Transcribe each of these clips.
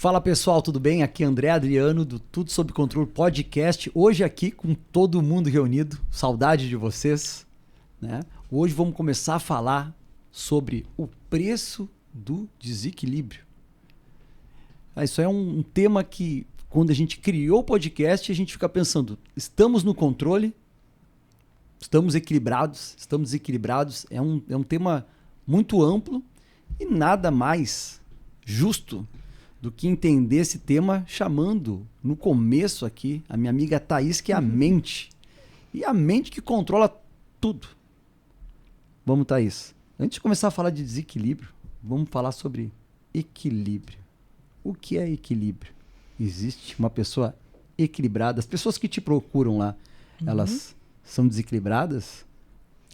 Fala pessoal, tudo bem? Aqui é André Adriano do Tudo Sob Controle Podcast. Hoje aqui com todo mundo reunido, saudade de vocês, né? Hoje vamos começar a falar sobre o preço do desequilíbrio. Isso é um tema que, quando a gente criou o podcast, a gente fica pensando, estamos no controle? Estamos equilibrados? Estamos desequilibrados? É um tema muito amplo e nada mais justo do que entender esse tema chamando, no começo aqui, a minha amiga Thaís, que é a mente. E a mente que controla tudo. Vamos, Thaís. Antes de começar a falar de desequilíbrio, vamos falar sobre equilíbrio. O que é equilíbrio? Existe uma pessoa equilibrada? As pessoas que te procuram lá, elas são desequilibradas?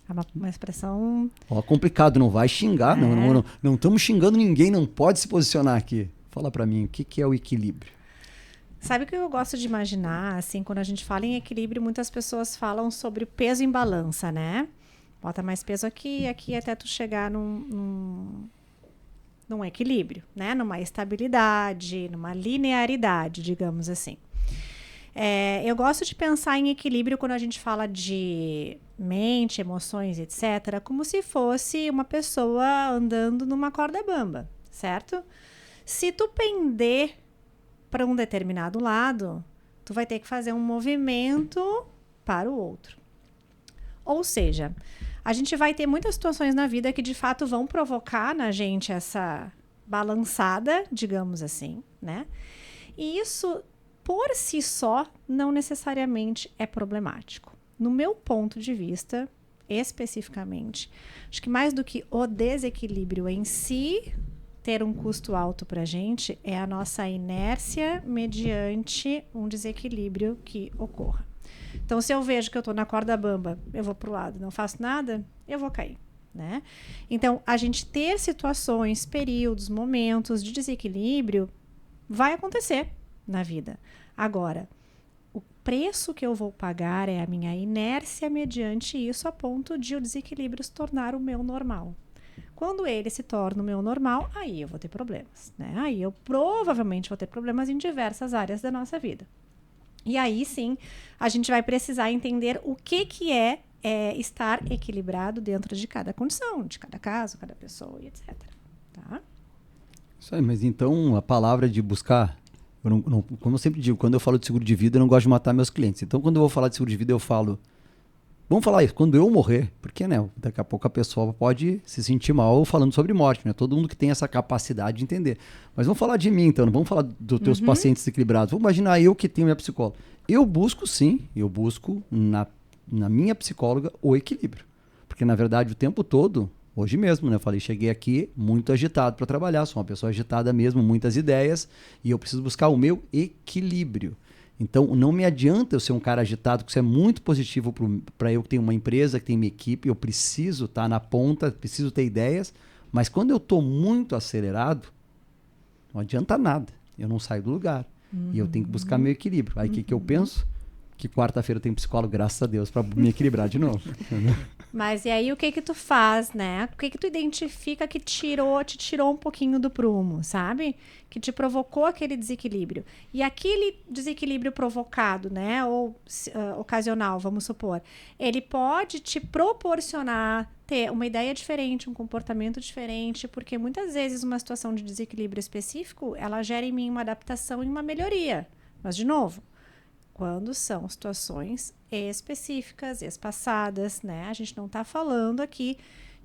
É uma expressão... Complicado, não vai xingar. Não estamos xingando ninguém, não pode se posicionar aqui. Fala pra mim, o que é o equilíbrio? Sabe o que eu gosto de imaginar, assim, quando a gente fala em equilíbrio, muitas pessoas falam sobre o peso em balança, né? Bota mais peso aqui até tu chegar num equilíbrio, né? Numa estabilidade, numa linearidade, digamos assim. Eu gosto de pensar em equilíbrio quando a gente fala de mente, emoções, etc., como se fosse uma pessoa andando numa corda bamba, certo? Se tu pender para um determinado lado, tu vai ter que fazer um movimento para o outro. Ou seja, a gente vai ter muitas situações na vida que de fato vão provocar na gente essa balançada, digamos assim, né? E isso, por si só, não necessariamente é problemático. No meu ponto de vista, especificamente, acho que mais do que o desequilíbrio em si ter um custo alto para a gente é a nossa inércia mediante um desequilíbrio que ocorra. Então, se eu vejo que eu estou na corda bamba, eu vou para o lado, não faço nada, eu vou cair, né? Então, a gente ter situações, períodos, momentos de desequilíbrio vai acontecer na vida. Agora, o preço que eu vou pagar é a minha inércia mediante isso a ponto de o desequilíbrio se tornar o meu normal. Quando ele se torna o meu normal, aí eu vou ter problemas, né? Aí eu provavelmente vou ter problemas em diversas áreas da nossa vida. E aí sim, a gente vai precisar entender o que é estar equilibrado dentro de cada condição, de cada caso, cada pessoa e etc. Tá? Isso aí, mas então a palavra de buscar... como eu sempre digo, quando eu falo de seguro de vida, eu não gosto de matar meus clientes. Então, quando eu vou falar de seguro de vida, eu falo... Vamos falar isso, quando eu morrer, porque né, daqui a pouco a pessoa pode se sentir mal falando sobre morte, né? Todo mundo que tem essa capacidade de entender. Mas vamos falar de mim então, não vamos falar dos teus pacientes desequilibrados. Vamos imaginar eu que tenho minha psicóloga. Eu busco na minha psicóloga o equilíbrio. Porque na verdade o tempo todo, hoje mesmo, né? Eu falei, cheguei aqui muito agitado para trabalhar, sou uma pessoa agitada mesmo, muitas ideias, e eu preciso buscar o meu equilíbrio. Então, não me adianta eu ser um cara agitado, que isso é muito positivo para eu que tenho uma empresa, que tenho minha equipe, eu preciso estar na ponta, preciso ter ideias, mas quando eu estou muito acelerado, não adianta nada, eu não saio do lugar. E eu tenho que buscar meu equilíbrio. Aí o que eu penso? Que quarta-feira eu tenho psicólogo, graças a Deus, para me equilibrar de novo. Mas e aí o que tu faz, né? O que tu identifica que te tirou um pouquinho do prumo, sabe? Que te provocou aquele desequilíbrio. E aquele desequilíbrio provocado, né? Ou ocasional, vamos supor. Ele pode te proporcionar ter uma ideia diferente, um comportamento diferente, porque muitas vezes uma situação de desequilíbrio específico, ela gera em mim uma adaptação e uma melhoria. Mas, de novo, quando são situações específicas, espaçadas, né? A gente não está falando aqui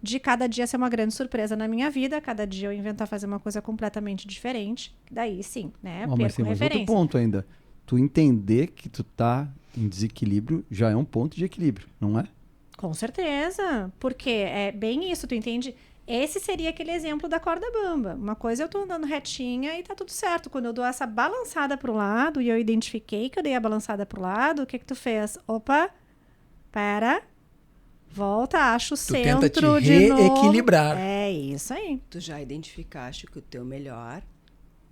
de cada dia ser uma grande surpresa na minha vida, cada dia eu inventar fazer uma coisa completamente diferente, daí sim, né? Mas tem mais outro ponto ainda. Tu entender que tu tá em desequilíbrio já é um ponto de equilíbrio, não é? Com certeza, porque é bem isso, tu entende? Esse seria aquele exemplo da corda bamba. Uma coisa eu tô andando retinha e tá tudo certo. Quando eu dou essa balançada pro lado e eu identifiquei que eu dei a balançada pro lado, o que tu fez? Opa, pera, volta, acha o centro tenta te reequilibrar. É isso aí. Tu já identificaste que o teu melhor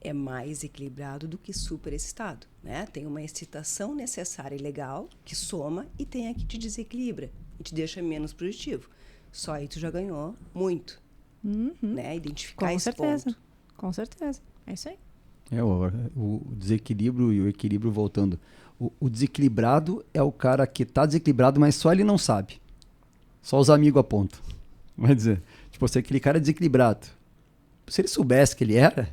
é mais equilibrado do que super excitado, né? Tem uma excitação necessária e legal que soma e tem a que te desequilibra e te deixa menos produtivo. Só aí tu já ganhou muito, né? Identificar esse ponto. Com certeza, é isso aí. O desequilíbrio e o equilíbrio voltando. O desequilibrado é o cara que tá desequilibrado, mas só ele não sabe. Só os amigos apontam. Vai dizer, tipo, se aquele cara é desequilibrado, se ele soubesse que ele era,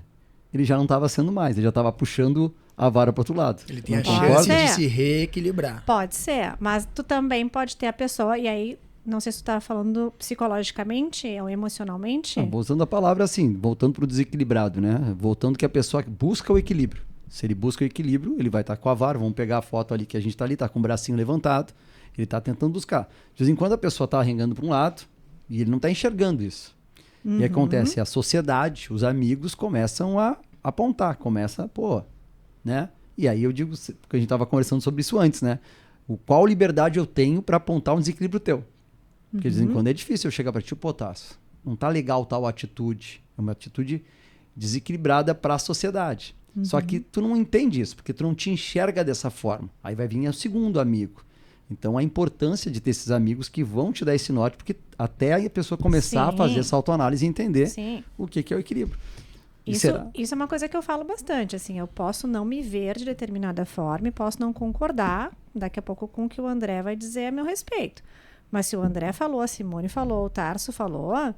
ele já não estava sendo mais, ele já estava puxando a vara para outro lado. Ele tem a Pode chance ser. de se reequilibrar. Pode ser, mas tu também pode ter a pessoa, e aí, não sei se tu tá falando psicologicamente ou emocionalmente. Vou usando a palavra assim, voltando para o desequilibrado, né? Voltando que a pessoa busca o equilíbrio. Se ele busca o equilíbrio, ele vai estar com a vara. Vamos pegar a foto ali que a gente está ali, está com o bracinho levantado. Ele está tentando buscar. De vez em quando a pessoa está arrengando para um lado e ele não está enxergando isso. E acontece, a sociedade, os amigos começam a apontar, né? E aí eu digo, porque a gente estava conversando sobre isso antes, né? Qual liberdade eu tenho para apontar um desequilíbrio teu? Porque de vez em quando é difícil eu chegar para ti, Tasso, não tá legal tal atitude. É uma atitude desequilibrada para a sociedade. Só que tu não entende isso, porque tu não te enxerga dessa forma. Aí vai vir o segundo amigo. Então a importância de ter esses amigos que vão te dar esse norte, porque até aí a pessoa começar a fazer essa autoanálise e entender o que é o equilíbrio. Isso é uma coisa que eu falo bastante, assim, eu posso não me ver de determinada forma e posso não concordar daqui a pouco com o que o André vai dizer a meu respeito. Mas se o André falou, a Simone falou, o Tarso falou,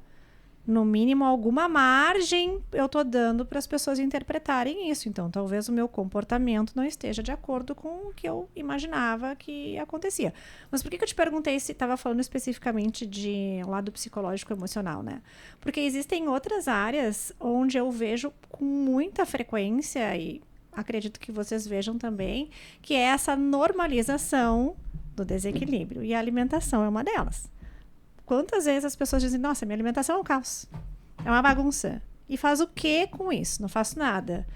no mínimo alguma margem eu tô dando para as pessoas interpretarem isso. Então, talvez o meu comportamento não esteja de acordo com o que eu imaginava que acontecia. Mas por que eu te perguntei se estava falando especificamente de um lado psicológico e emocional, né? Porque existem outras áreas onde eu vejo com muita frequência, e acredito que vocês vejam também, que é essa normalização do desequilíbrio. E a alimentação é uma delas. Quantas vezes as pessoas dizem, nossa, minha alimentação é um caos, é uma bagunça. E faz o que com isso? Não faço nada.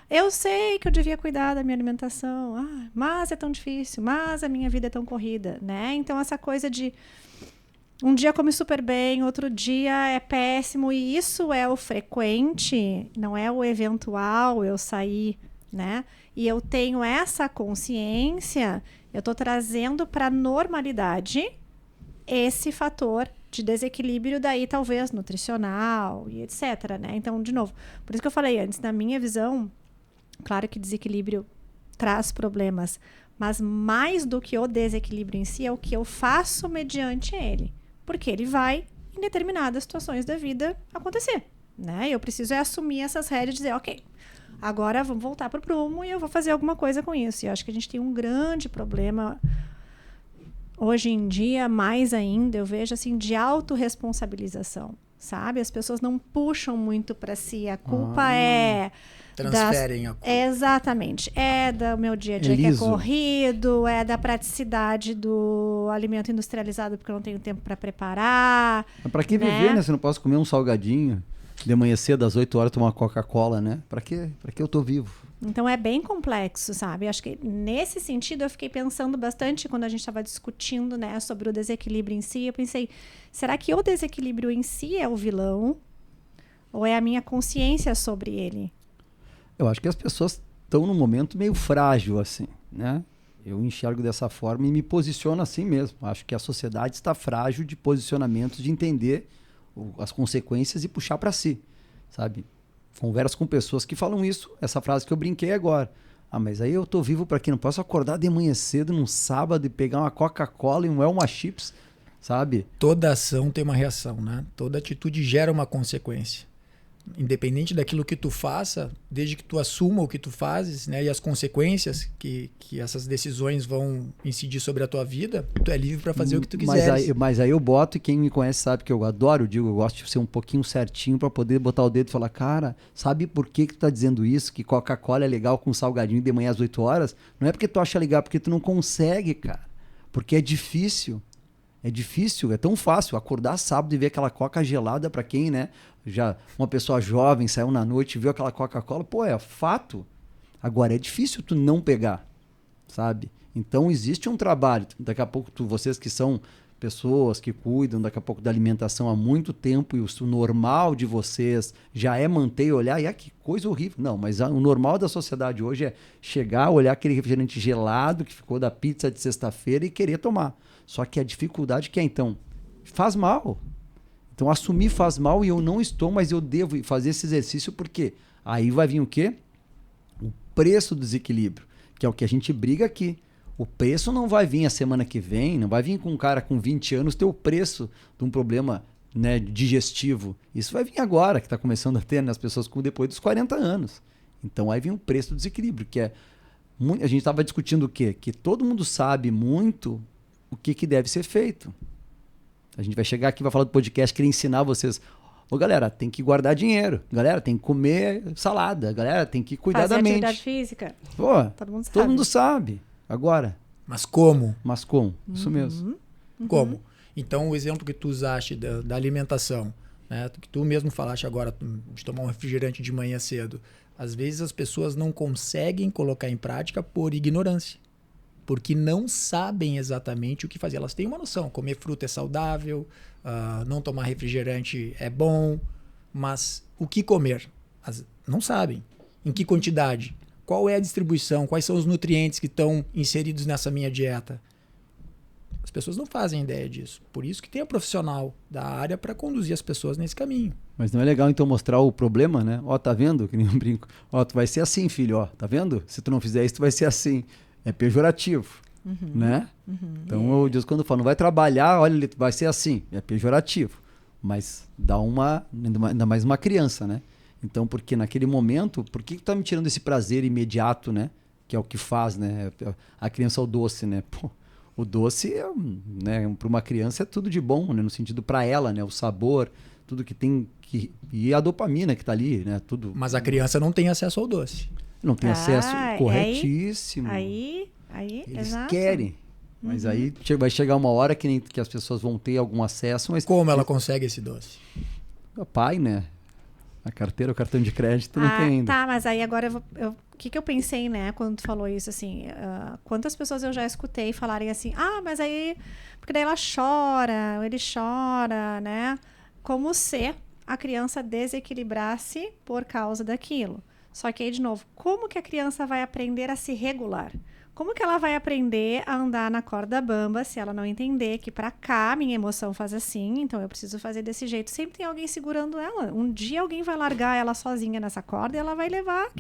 Eu sei que eu devia cuidar da minha alimentação, mas é tão difícil, mas a minha vida é tão corrida, né? Então essa coisa de um dia come super bem, outro dia é péssimo, e isso é o frequente, não é o eventual eu sair, né? E eu tenho essa consciência, eu estou trazendo para a normalidade esse fator de desequilíbrio, daí talvez nutricional e etc, né? Então, de novo, por isso que eu falei antes, na minha visão, claro que desequilíbrio traz problemas, mas mais do que o desequilíbrio em si é o que eu faço mediante ele, porque ele vai, em determinadas situações da vida, acontecer, né? Eu preciso assumir essas rédeas e dizer, ok, agora vamos voltar para o prumo e eu vou fazer alguma coisa com isso. E eu acho que a gente tem um grande problema hoje em dia, mais ainda, eu vejo assim, de autorresponsabilização, sabe? As pessoas não puxam muito para si. A culpa transferem a culpa. Exatamente. É do meu dia a dia que é corrido, é da praticidade do alimento industrializado porque eu não tenho tempo para preparar. Mas para que viver, né? Se eu não posso comer um salgadinho de manhã cedo, às 8 horas, tomar uma Coca-Cola, né? Para que eu tô vivo? Então é bem complexo, sabe? Acho que nesse sentido eu fiquei pensando bastante quando a gente estava discutindo, né, sobre o desequilíbrio em si. Eu pensei, será que o desequilíbrio em si é o vilão? Ou é a minha consciência sobre ele? Eu acho que as pessoas estão num momento meio frágil, assim, né? Eu enxergo dessa forma e me posiciono assim mesmo. Acho que a sociedade está frágil de posicionamentos, de entender as consequências e puxar para si, sabe? Converso com pessoas que falam isso, essa frase que eu brinquei agora. Mas aí eu tô vivo para quê? Não posso acordar de manhã cedo num sábado e pegar uma Coca-Cola e um Elma Chips, sabe? Toda ação tem uma reação, né? Toda atitude gera uma consequência. Independente daquilo que tu faça, desde que tu assuma o que tu fazes, né, e as consequências que essas decisões vão incidir sobre a tua vida, tu é livre para fazer o que tu quiseres. Mas aí eu boto, e quem me conhece sabe que eu adoro, eu gosto de ser um pouquinho certinho para poder botar o dedo e falar, cara, sabe por que tu tá dizendo isso? Que Coca-Cola é legal com salgadinho de manhã às 8 horas? Não é porque tu acha legal, porque tu não consegue, cara. Porque é difícil. É difícil, é tão fácil acordar sábado e ver aquela Coca gelada para quem, né? Já uma pessoa jovem saiu na noite e viu aquela Coca-Cola, é fato. Agora, é difícil tu não pegar, sabe? Então, existe um trabalho. Daqui a pouco, vocês que são pessoas que cuidam, daqui a pouco, da alimentação há muito tempo, e o normal de vocês já é manter e olhar, e que coisa horrível. Não, mas o normal da sociedade hoje é chegar, olhar aquele refrigerante gelado que ficou da pizza de sexta-feira e querer tomar. Só que a dificuldade que é, então, faz mal. Então, assumir faz mal e eu não estou, mas eu devo fazer esse exercício, porque aí vai vir o quê? preço do desequilíbrio, que é o que a gente briga aqui. O preço não vai vir a semana que vem, não vai vir com um cara com 20 anos ter o preço de um problema, né, digestivo. Isso vai vir agora, que está começando a ter, né, as pessoas depois dos 40 anos. Então aí vem o preço do desequilíbrio, que é... A gente estava discutindo o quê? Que todo mundo sabe muito o que deve ser feito. A gente vai chegar aqui, vai falar do podcast, queria ensinar vocês... Ô, galera, tem que guardar dinheiro. Galera, tem que comer salada. Galera, tem que cuidar da mente. Atividade física. Pô, Todo todo mundo sabe. Agora. Mas como? Mas como? Isso mesmo. Como? Então, o exemplo que tu usaste da alimentação, né? Que tu mesmo falaste agora de tomar um refrigerante de manhã cedo. Às vezes as pessoas não conseguem colocar em prática por ignorância. Porque não sabem exatamente o que fazer. Elas têm uma noção. Comer fruta é saudável, não tomar refrigerante é bom, mas o que comer? Não sabem. Em que quantidade? Qual é a distribuição? Quais são os nutrientes que estão inseridos nessa minha dieta? As pessoas não fazem ideia disso. Por isso que tem a profissional da área para conduzir as pessoas nesse caminho. Mas não é legal então mostrar o problema, né? Ó, tá vendo? Que nem um brinco. Ó, tu vai ser assim, filho, ó. Tá vendo? Se tu não fizer isso, tu vai ser assim. É pejorativo, né? Então eu digo, quando eu falo, não vai trabalhar, olha, vai ser assim. É pejorativo. Mas dá ainda mais uma criança, né? Então, porque naquele momento, por que tu tá me tirando esse prazer imediato, né? Que é o que faz, né? A criança é o doce, né? Pô, o doce, né? Para uma criança é tudo de bom, né? No sentido para ela, né? O sabor, tudo que tem... E a dopamina que tá ali, né? Tudo... Mas a criança não tem acesso ao doce. Não tem acesso, corretíssimo. Aí, eles exato. querem. Mas aí vai chegar uma hora que as pessoas vão ter algum acesso. Mas como ela consegue esse doce? O pai, né? A carteira, o cartão de crédito não tem ainda. Tá, mas aí agora o que eu pensei, né, quando tu falou isso, assim, quantas pessoas eu já escutei falarem assim, mas aí, porque daí ela chora, ou ele chora, né? Como se a criança desequilibrasse por causa daquilo. Só que aí, de novo, como que a criança vai aprender a se regular? Como que ela vai aprender a andar na corda bamba se ela não entender que pra cá minha emoção faz assim, então eu preciso fazer desse jeito? Sempre tem alguém segurando ela. Um dia alguém vai largar ela sozinha nessa corda e ela vai levar,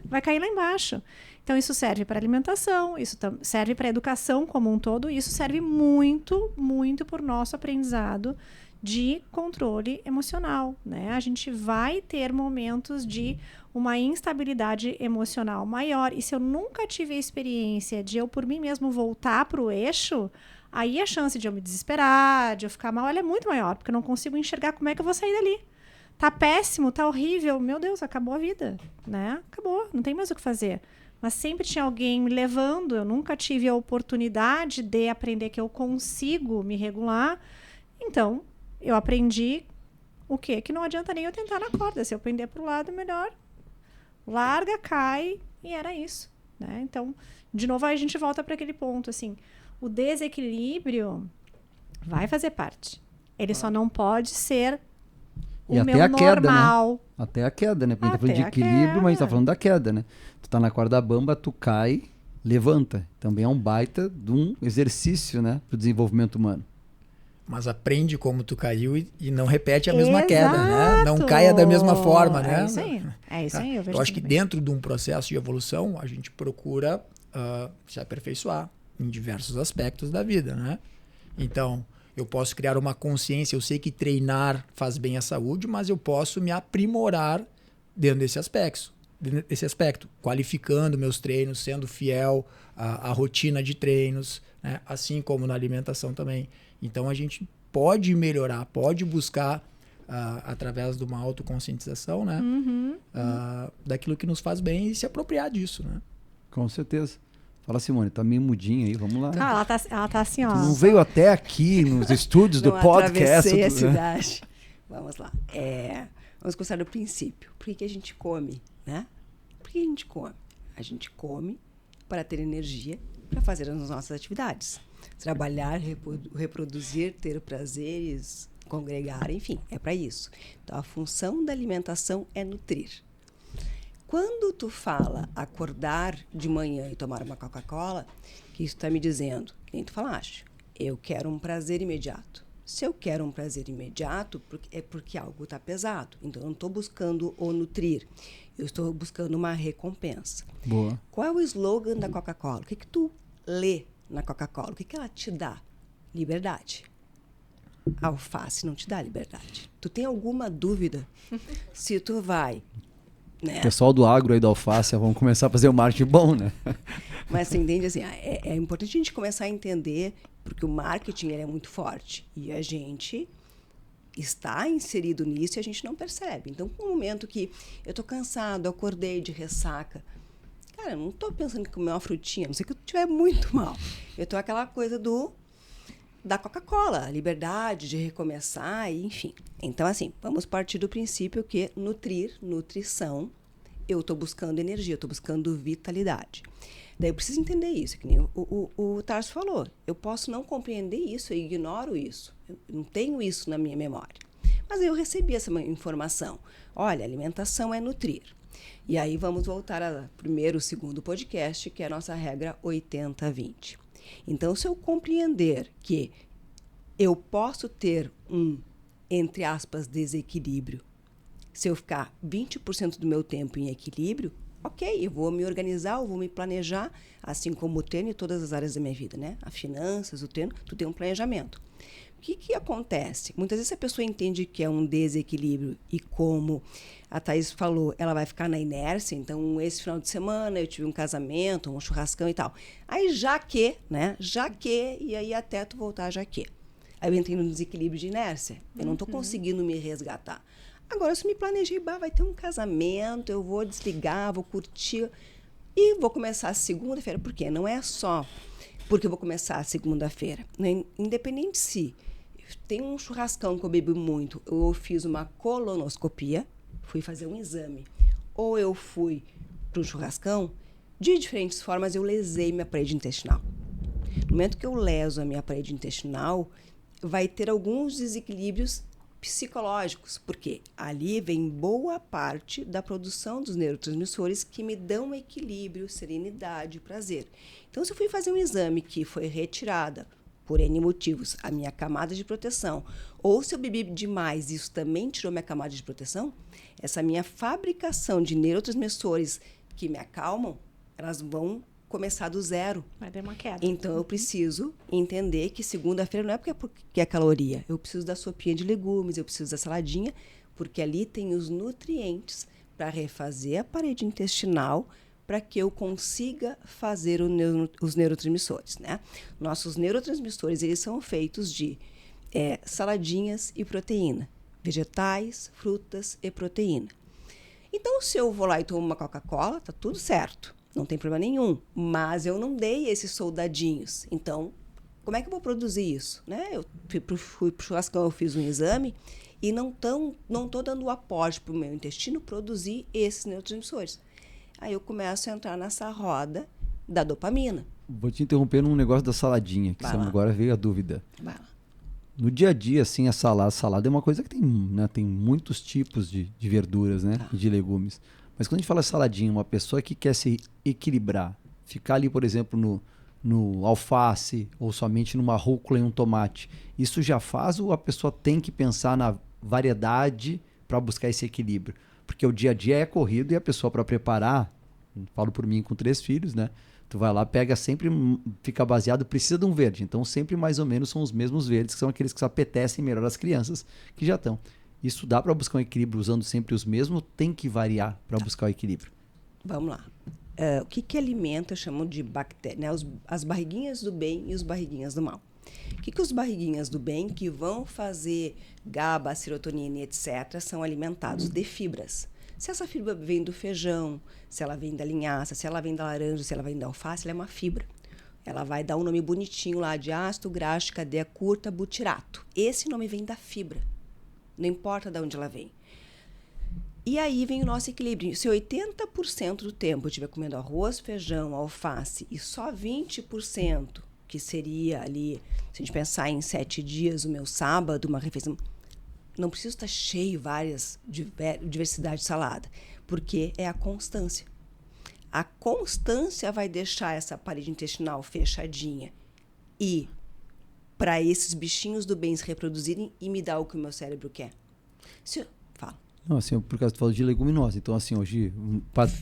vai cair lá embaixo. Então isso serve para alimentação, isso serve para educação como um todo, e isso serve muito, muito por nosso aprendizado de controle emocional, né? A gente vai ter momentos de uma instabilidade emocional maior, e se eu nunca tive a experiência de eu por mim mesmo voltar para o eixo, aí a chance de eu me desesperar, de eu ficar mal, ela é muito maior, porque eu não consigo enxergar como é que eu vou sair dali. Tá péssimo, tá horrível, meu Deus, acabou a vida, né? Acabou, não tem mais o que fazer. Mas sempre tinha alguém me levando, eu nunca tive a oportunidade de aprender que eu consigo me regular, então eu aprendi o quê? Que não adianta nem eu tentar na corda. Se eu pender para o lado, melhor. Larga, cai, e era isso, né? Então, de novo, aí a gente volta para aquele ponto, assim. O desequilíbrio vai fazer parte. Ele só não pode ser o meu até a queda, normal. né? Até a queda, né? Porque a gente tá falando de equilíbrio, mas a gente tá falando da queda, né? Tu tá na corda bamba, tu cai, levanta. Também é um baita de um exercício, né? Pro desenvolvimento humano. Mas aprende como tu caiu e não repete a mesma queda, né? Não caia da mesma forma, né? É isso aí. É isso aí. Eu acho que dentro de um processo de evolução, a gente procura se aperfeiçoar em diversos aspectos da vida, né? Então, eu posso criar uma consciência, eu sei que treinar faz bem à saúde, mas eu posso me aprimorar dentro desse aspecto, qualificando meus treinos, sendo fiel à rotina de treinos, né? Assim como na alimentação também. Então, a gente pode melhorar, pode buscar, através de uma autoconscientização, né? Daquilo que nos faz bem e se apropriar disso, né? Com certeza. Fala, Simone, tá meio mudinha aí, vamos lá. Não, ela tá assim, ó. Tu não veio até aqui nos estúdios do podcast. Atravessei a cidade. Vamos lá. Vamos começar do princípio. Por que a gente come, né? Por que a gente come? A gente come para ter energia para fazer as nossas atividades. Trabalhar, reproduzir, ter prazeres, congregar, enfim, é para isso. Então, a função da alimentação é nutrir. Quando tu fala acordar de manhã e tomar uma Coca-Cola, que isso está me dizendo, que nem tu falaste, eu quero um prazer imediato. Se eu quero um prazer imediato, é porque algo está pesado. Então, eu não estou buscando o nutrir. Eu estou buscando uma recompensa. Boa. Qual é o slogan da Coca-Cola? O que tu lê na Coca-Cola? O que ela te dá? Liberdade. A alface não te dá liberdade. Tu tem alguma dúvida se tu vai... Né? Pessoal do agro aí da alface, vamos começar a fazer um marketing bom, né? Mas você entende assim, é importante a gente começar a entender, porque o marketing ele é muito forte e a gente está inserido nisso e a gente não percebe. Então, no momento que eu estou cansado, eu acordei de ressaca, cara, eu não estou pensando em comer uma frutinha, a não sei que eu estiver muito mal. Eu estou aquela coisa da Coca-Cola, a liberdade de recomeçar, enfim. Então, assim, vamos partir do princípio que nutrição, eu estou buscando energia, eu estou buscando vitalidade. Daí eu preciso entender isso, que nem o Tarso falou. Eu posso não compreender isso, eu ignoro isso. Eu não tenho isso na minha memória. Mas eu recebi essa informação. Olha, alimentação é nutrir. E aí vamos voltar ao primeiro, segundo podcast, que é a nossa regra 80-20. Então, se eu compreender que eu posso ter um, entre aspas, desequilíbrio, se eu ficar 20% do meu tempo em equilíbrio, ok, eu vou me organizar, eu vou me planejar, assim como o treino e todas as áreas da minha vida, né? As finanças, o treino, tu tem um planejamento. O que acontece? Muitas vezes a pessoa entende que é um desequilíbrio e como a Thaís falou, ela vai ficar na inércia. Então, esse final de semana eu tive um casamento, um churrascão e tal. Aí, e aí até tu voltar já que. Aí eu entrei no desequilíbrio de inércia. Eu não estou conseguindo me resgatar. Agora, se eu me planejei, vai ter um casamento, eu vou desligar, vou curtir e vou começar a segunda-feira. Por quê? Não é só porque eu vou começar a segunda-feira. Independente se tem um churrascão que eu bebo muito, ou eu fiz uma colonoscopia, fui fazer um exame, ou eu fui para um churrascão, de diferentes formas eu lesei minha parede intestinal. No momento que eu leso a minha parede intestinal, vai ter alguns desequilíbrios psicológicos, porque ali vem boa parte da produção dos neurotransmissores que me dão equilíbrio, serenidade, prazer. Então, se eu fui fazer um exame que foi retirada por N motivos, a minha camada de proteção, ou se eu bebi demais, isso também tirou minha camada de proteção, essa minha fabricação de neurotransmissores que me acalmam, elas vão começar do zero. Vai ter uma queda. Então, eu preciso entender que segunda-feira não é porque é caloria. Eu preciso da sopinha de legumes, eu preciso da saladinha, porque ali tem os nutrientes para refazer a parede intestinal, para que eu consiga fazer os neurotransmissores, né? Nossos neurotransmissores, eles são feitos de saladinhas e proteína, vegetais, frutas e proteína. Então, se eu vou lá e tomo uma Coca-Cola, tá tudo certo, não tem problema nenhum, mas eu não dei esses soldadinhos. Então, como é que eu vou produzir isso? Né? Eu fui pro churrascão, eu fiz um exame e não tô dando o aporte para o meu intestino produzir esses neurotransmissores. Aí eu começo a entrar nessa roda da dopamina. Vou te interromper num negócio da saladinha, que agora veio a dúvida. Vai lá. No dia a dia, assim, a salada é uma coisa que tem, né, tem muitos tipos de verduras, né, e de legumes. Mas quando a gente fala saladinha, uma pessoa que quer se equilibrar, ficar ali, por exemplo, no alface ou somente numa rúcula e um tomate, isso já faz ou a pessoa tem que pensar na variedade para buscar esse equilíbrio? Porque o dia a dia é corrido e a pessoa, para preparar, falo por mim com 3 filhos, né? Tu vai lá, pega sempre, fica baseado, precisa de um verde. Então sempre mais ou menos são os mesmos verdes, que são aqueles que se apetecem melhor às crianças que já estão. Isso dá para buscar um equilíbrio usando sempre os mesmos, tem que variar para buscar o equilíbrio? Vamos lá. O que alimenta, eu chamo de bactérias, né? As barriguinhas do bem e os barriguinhas do mal. O que os barriguinhas do bem, que vão fazer GABA, serotonina, etc., são alimentados de fibras. Se essa fibra vem do feijão, se ela vem da linhaça, se ela vem da laranja, se ela vem da alface, ela é uma fibra. Ela vai dar um nome bonitinho lá de ácido graxo, cadeia curta, butirato. Esse nome vem da fibra. Não importa de onde ela vem. E aí vem o nosso equilíbrio. Se 80% do tempo eu estiver comendo arroz, feijão, alface e só 20%, que seria ali, se a gente pensar em 7 dias, o meu sábado, uma refeição, não preciso estar cheio, diversidade de salada, porque é a constância. A constância vai deixar essa parede intestinal fechadinha e para esses bichinhos do bem se reproduzirem e me dar o que o meu cérebro quer. Fala. Não, assim, por causa que tu falou de leguminosa. Então, assim, hoje,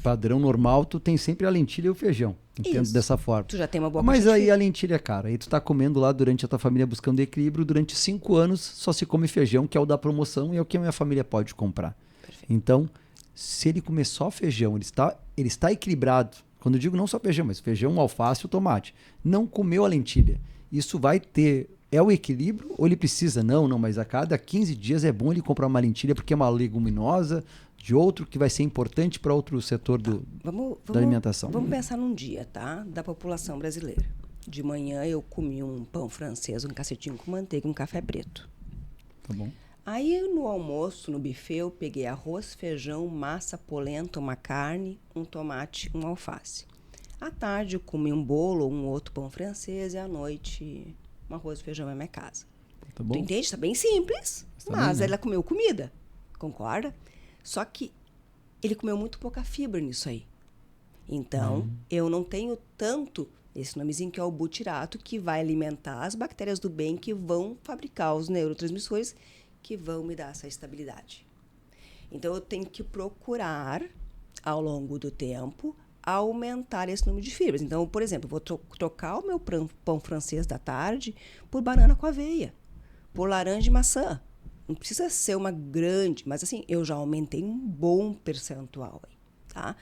padrão normal, tu tem sempre a lentilha e o feijão. Entendo Isso. dessa forma. Tu já tem uma boa Mas quantidade aí de a lentilha, cara, aí tu tá comendo lá durante a tua família buscando equilíbrio, durante 5 anos só se come feijão, que é o da promoção e é o que a minha família pode comprar. Perfeito. Então, se ele comer só feijão, ele está equilibrado. Quando eu digo não só feijão, mas feijão, alface e o tomate. Não comeu a lentilha. Isso vai ter... É o equilíbrio ou ele precisa? Não, mas a cada 15 dias é bom ele comprar uma lentilha porque é uma leguminosa de outro que vai ser importante para outro setor da alimentação. Vamos pensar num dia, tá? Da população brasileira. De manhã eu comi um pão francês, um cacetinho com manteiga, um café preto. Tá bom. Aí no almoço, no buffet, eu peguei arroz, feijão, massa, polenta, uma carne, um tomate, um alface. À tarde eu comi um bolo, um outro pão francês e à noite um arroz e feijão na minha casa. Tá bom. Tu entende? Tá bem simples, mas ela comeu comida, concorda? Só que ele comeu muito pouca fibra nisso aí. Então, eu não tenho tanto esse nomezinho que é o butirato, que vai alimentar as bactérias do bem que vão fabricar os neurotransmissores que vão me dar essa estabilidade. Então, eu tenho que procurar, ao longo do tempo, aumentar esse número de fibras. Então, por exemplo, eu vou trocar o meu pão francês da tarde por banana com aveia, por laranja e maçã. Não precisa ser uma grande, mas assim, eu já aumentei um bom percentual aí, tá?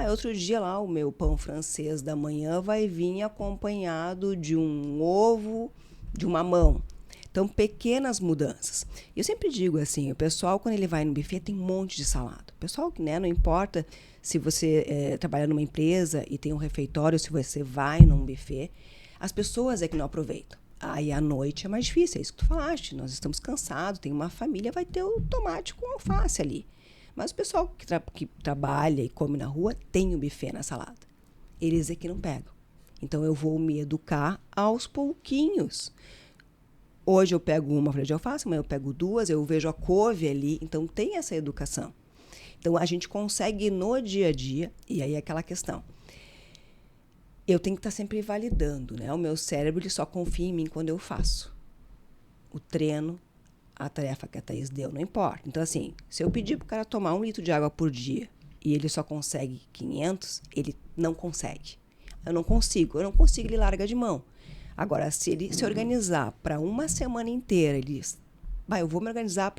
Outro dia lá, o meu pão francês da manhã vai vir acompanhado de um ovo, de uma mamão. Então, pequenas mudanças. Eu sempre digo assim, o pessoal, quando ele vai no buffet, tem um monte de salada. O pessoal, né, não importa se você trabalha numa empresa e tem um refeitório, se você vai num buffet, as pessoas é que não aproveitam. Aí, à noite é mais difícil, é isso que tu falaste. Nós estamos cansados, tem uma família, vai ter o tomate com alface ali. Mas o pessoal que trabalha e come na rua tem o buffet na salada. Eles é que não pegam. Então, eu vou me educar aos pouquinhos. Hoje eu pego uma folha de alface, amanhã eu pego 2, eu vejo a couve ali. Então, tem essa educação. Então, a gente consegue no dia a dia, e aí é aquela questão. Eu tenho que estar sempre validando, né? O meu cérebro ele só confia em mim quando eu faço. O treino, a tarefa que a Thaís deu, não importa. Então, assim, se eu pedir para o cara tomar 1 litro de água por dia e ele só consegue 500, ele não consegue. Eu não consigo, ele larga de mão. Agora, se ele se organizar para uma semana inteira, ele diz, eu vou me organizar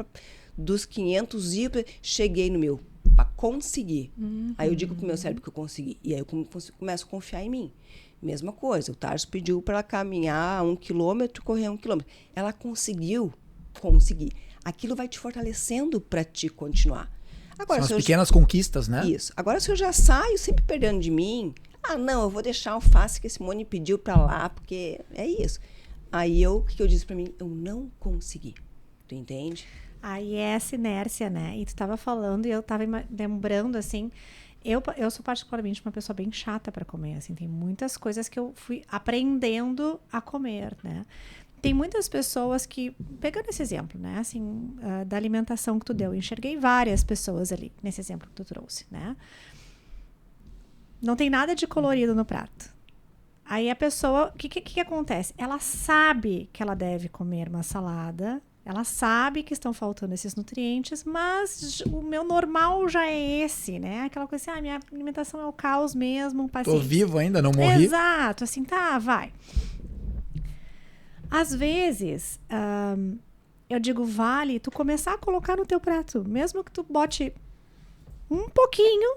dos 500 e cheguei no meu, para conseguir. Aí eu digo pro meu cérebro que eu consegui. E aí eu começo a confiar em mim. Mesma coisa, o Tarso pediu para ela caminhar 1 quilômetro, correr 1 quilômetro. Ela conseguiu conseguir. Aquilo vai te fortalecendo para te continuar. Agora, são as pequenas conquistas, né? Isso. Agora, se eu já saio sempre perdendo de mim, não, eu vou deixar a alface que a Simone pediu para lá, porque é isso. Aí o que eu disse para mim? Eu não consegui. Tu entende? Aí é essa inércia, né? E tu tava falando e eu tava lembrando, assim, eu sou particularmente uma pessoa bem chata para comer, assim, tem muitas coisas que eu fui aprendendo a comer, né? Tem muitas pessoas que, pegando esse exemplo, né, assim, da alimentação que tu deu, eu enxerguei várias pessoas ali, nesse exemplo que tu trouxe, né? Não tem nada de colorido no prato. Aí a pessoa, o que acontece? Ela sabe que ela deve comer uma salada, ela sabe que estão faltando esses nutrientes, mas o meu normal já é esse, né? Aquela coisa assim, minha alimentação é o caos mesmo, paciência. Tô vivo ainda, não morri. Exato, assim, tá, vai. Às vezes, eu digo, vale tu começar a colocar no teu prato, mesmo que tu bote um pouquinho,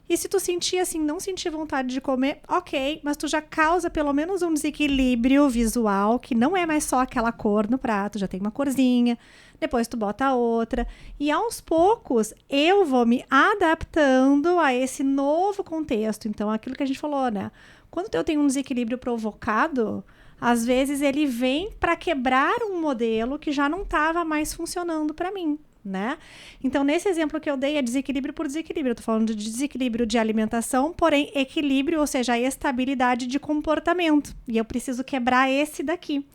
e se tu sentir assim, não sentir vontade de comer, ok, mas tu já causa pelo menos um desequilíbrio visual, que não é mais só aquela cor no prato, já tem uma corzinha, depois tu bota outra, e aos poucos eu vou me adaptando a esse novo contexto. Então, aquilo que a gente falou, né? Quando eu tenho um desequilíbrio provocado, às vezes ele vem para quebrar um modelo que já não estava mais funcionando para mim, né? Então, nesse exemplo que eu dei, é desequilíbrio por desequilíbrio. Eu tô falando de desequilíbrio de alimentação, porém equilíbrio, ou seja, a estabilidade de comportamento. E eu preciso quebrar esse daqui.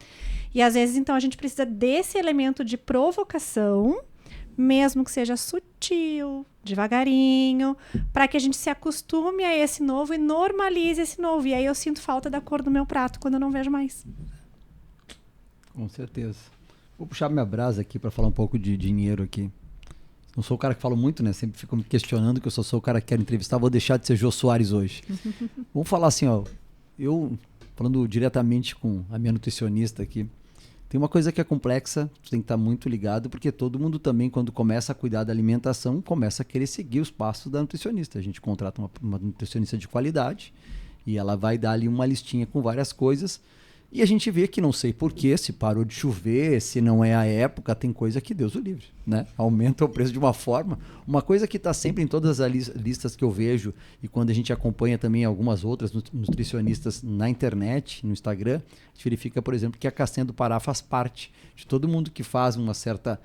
E às vezes, então, a gente precisa desse elemento de provocação, mesmo que seja sutil, devagarinho, para que a gente se acostume a esse novo e normalize esse novo. E aí eu sinto falta da cor do meu prato quando eu não vejo mais. Com certeza. Vou puxar minha brasa aqui para falar um pouco de dinheiro aqui. Não sou o cara que falo muito, né? Sempre fico me questionando que eu só sou o cara que quero entrevistar. Vou deixar de ser Jô Soares hoje. Vamos falar assim, ó. Eu, falando diretamente com a minha nutricionista aqui, tem uma coisa que é complexa, você tem que estar muito ligado, porque todo mundo também, quando começa a cuidar da alimentação, começa a querer seguir os passos da nutricionista. A gente contrata uma nutricionista de qualidade e ela vai dar ali uma listinha com várias coisas. E a gente vê que não sei porquê, se parou de chover, se não é a época, tem coisa que Deus o livre, né? Aumenta o preço de uma forma. Uma coisa que está sempre em todas as listas que eu vejo e quando a gente acompanha também algumas outras nutricionistas na internet, no Instagram, a gente verifica, por exemplo, que a castanha do Pará faz parte de todo mundo que faz uma certa...